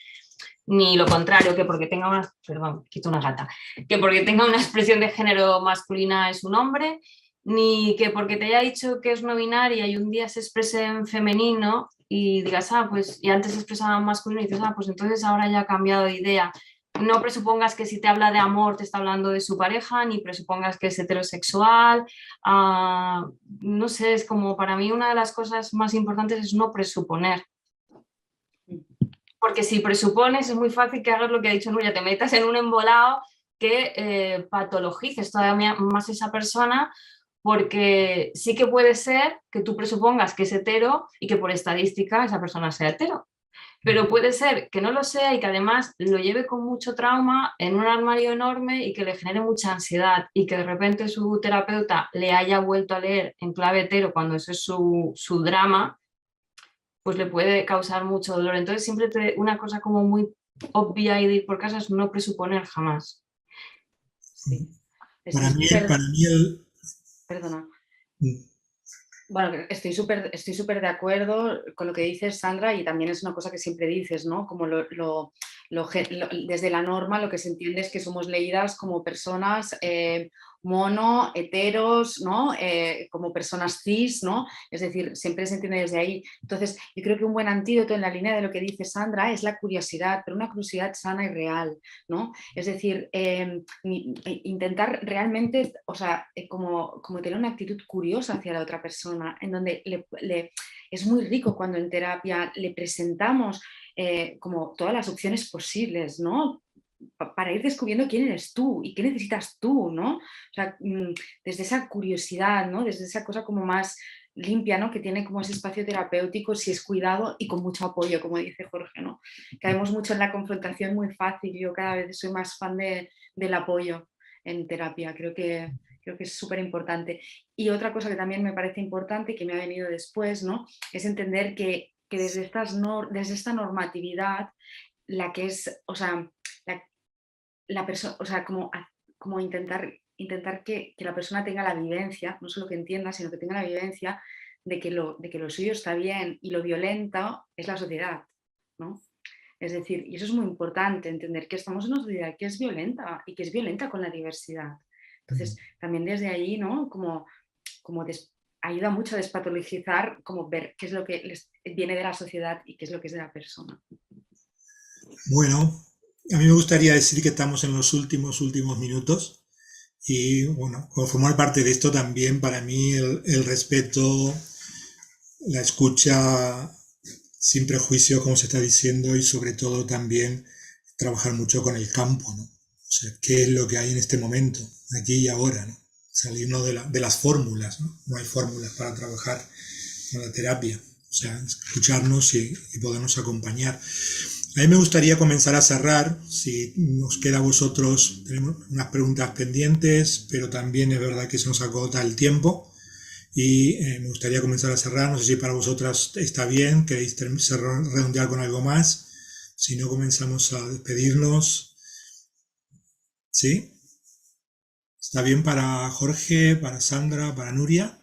ni lo contrario, que porque tenga una, perdón, quito una gata, que porque tenga una expresión de género masculina es un hombre, ni que porque te haya dicho que es no binaria y un día se exprese en femenino y digas, pues, y antes se expresaba en masculino y dices, pues entonces ahora ya ha cambiado de idea. No presupongas que si te habla de amor te está hablando de su pareja, ni presupongas que es heterosexual. No sé, es como para mí una de las cosas más importantes es no presuponer. Porque si presupones es muy fácil que hagas lo que ha dicho Nuria, te metas en un embolado que patologices todavía más a esa persona, porque sí que puede ser que tú presupongas que es hetero y que por estadística esa persona sea hetero. Pero puede ser que no lo sea y que además lo lleve con mucho trauma en un armario enorme y que le genere mucha ansiedad y que de repente su terapeuta le haya vuelto a leer en clave hetero cuando eso es su drama, pues le puede causar mucho dolor. Entonces siempre una cosa como muy obvia y de ir por casa es no presuponer jamás. Sí. Para mí Perdona. Bueno, estoy súper de acuerdo con lo que dices, Sandra, y también es una cosa que siempre dices, ¿no? Como desde la norma lo que se entiende es que somos leídas como personas mono, heteros, ¿no? Como personas cis, ¿no? Es decir, siempre se entiende desde ahí. Entonces, yo creo que un buen antídoto en la línea de lo que dice Sandra es la curiosidad, pero una curiosidad sana y real, ¿no? Es decir, intentar realmente, o sea, como tener una actitud curiosa hacia la otra persona, en donde es muy rico cuando en terapia le presentamos como todas las opciones posibles, ¿no? Para ir descubriendo quién eres tú y qué necesitas tú, ¿no? O sea, desde esa curiosidad, ¿no? Desde esa cosa como más limpia, ¿no? Que tiene como ese espacio terapéutico, si es cuidado y con mucho apoyo, como dice Jorge, ¿no? Caemos mucho en la confrontación muy fácil. Yo cada vez soy más fan del apoyo en terapia. Creo que es súper importante. Y otra cosa que también me parece importante, que me ha venido después, ¿no? Es entender que desde esta normatividad, la que es, o sea, la persona, o sea, como intentar que la persona tenga la vivencia, no solo que entienda, sino que tenga la vivencia de que lo suyo está bien, y lo violento es la sociedad, ¿no? Es decir, y eso es muy importante, entender que estamos en una sociedad que es violenta y que es violenta con la diversidad. Entonces, también desde ahí, ¿no? Como ayuda mucho a despatologizar, como ver qué es lo que viene de la sociedad y qué es lo que es de la persona. Bueno, a mí me gustaría decir que estamos en los últimos minutos y, bueno, por formar parte de esto también, para mí el respeto, la escucha sin prejuicio, como se está diciendo, y sobre todo también trabajar mucho con el campo, ¿no? O sea, qué es lo que hay en este momento, aquí y ahora, ¿no? Salirnos de las fórmulas, ¿no? No hay fórmulas para trabajar la terapia, o sea, escucharnos y podernos acompañar. A mí me gustaría comenzar a cerrar, si nos queda a vosotros, tenemos unas preguntas pendientes, pero también es verdad que se nos agota el tiempo y me gustaría comenzar a cerrar. No sé si para vosotras está bien, queréis redondear con algo más, si no comenzamos a despedirnos. ¿Sí? ¿Está bien para Jorge, para Sandra, para Nuria?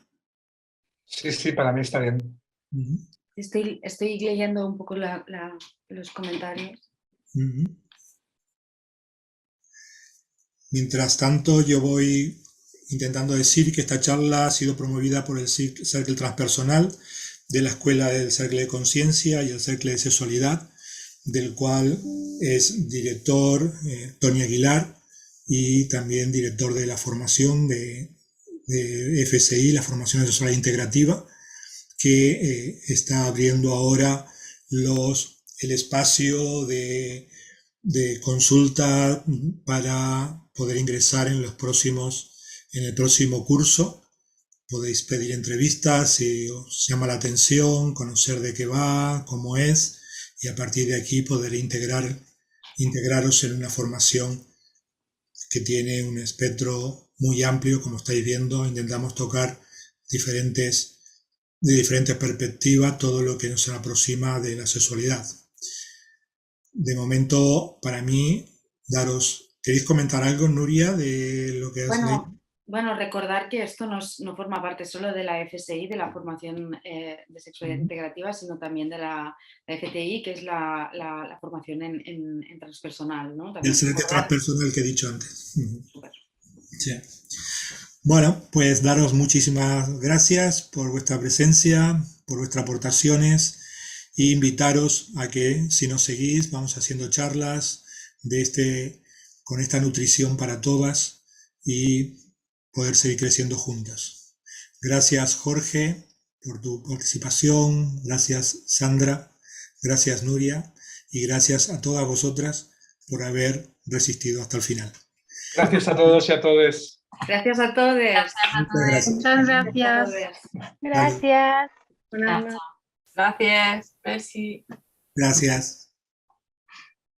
Sí, para mí está bien. Uh-huh. Estoy leyendo un poco los comentarios. Uh-huh. Mientras tanto, yo voy intentando decir que esta charla ha sido promovida por el Cercle Transpersonal de la Escuela del Cercle de Conciencia y el Cercle de Sexualidad, del cual es director Tony Aguilar y también director de la formación de FSI, la formación de sexualidad integrativa, que está abriendo ahora el espacio de consulta para poder ingresar en el próximo curso. Podéis pedir entrevistas si os llama la atención, conocer de qué va, cómo es, y a partir de aquí poder integraros en una formación que tiene un espectro muy amplio. Como estáis viendo, intentamos tocar de diferentes perspectivas todo lo que nos aproxima de la sexualidad. De momento, para mí, ¿queréis comentar algo, Nuria, de lo que has leído? Bueno, recordar que esto no forma parte solo de la FSI, de la formación de sexualidad integrativa, sino también de la FTI, que es la formación en transpersonal, ¿no? El ser transpersonal que he dicho antes. Sí. Bueno, pues daros muchísimas gracias por vuestra presencia, por vuestras aportaciones, e invitaros a que, si nos seguís, vamos haciendo charlas con esta nutrición para todas y poder seguir creciendo juntas. Gracias, Jorge, por tu participación. Gracias, Sandra. Gracias, Nuria. Y gracias a todas vosotras por haber resistido hasta el final. Gracias a todos y a todas. Gracias a todos. Muchas gracias. Gracias. Gracias. Merci. Gracias.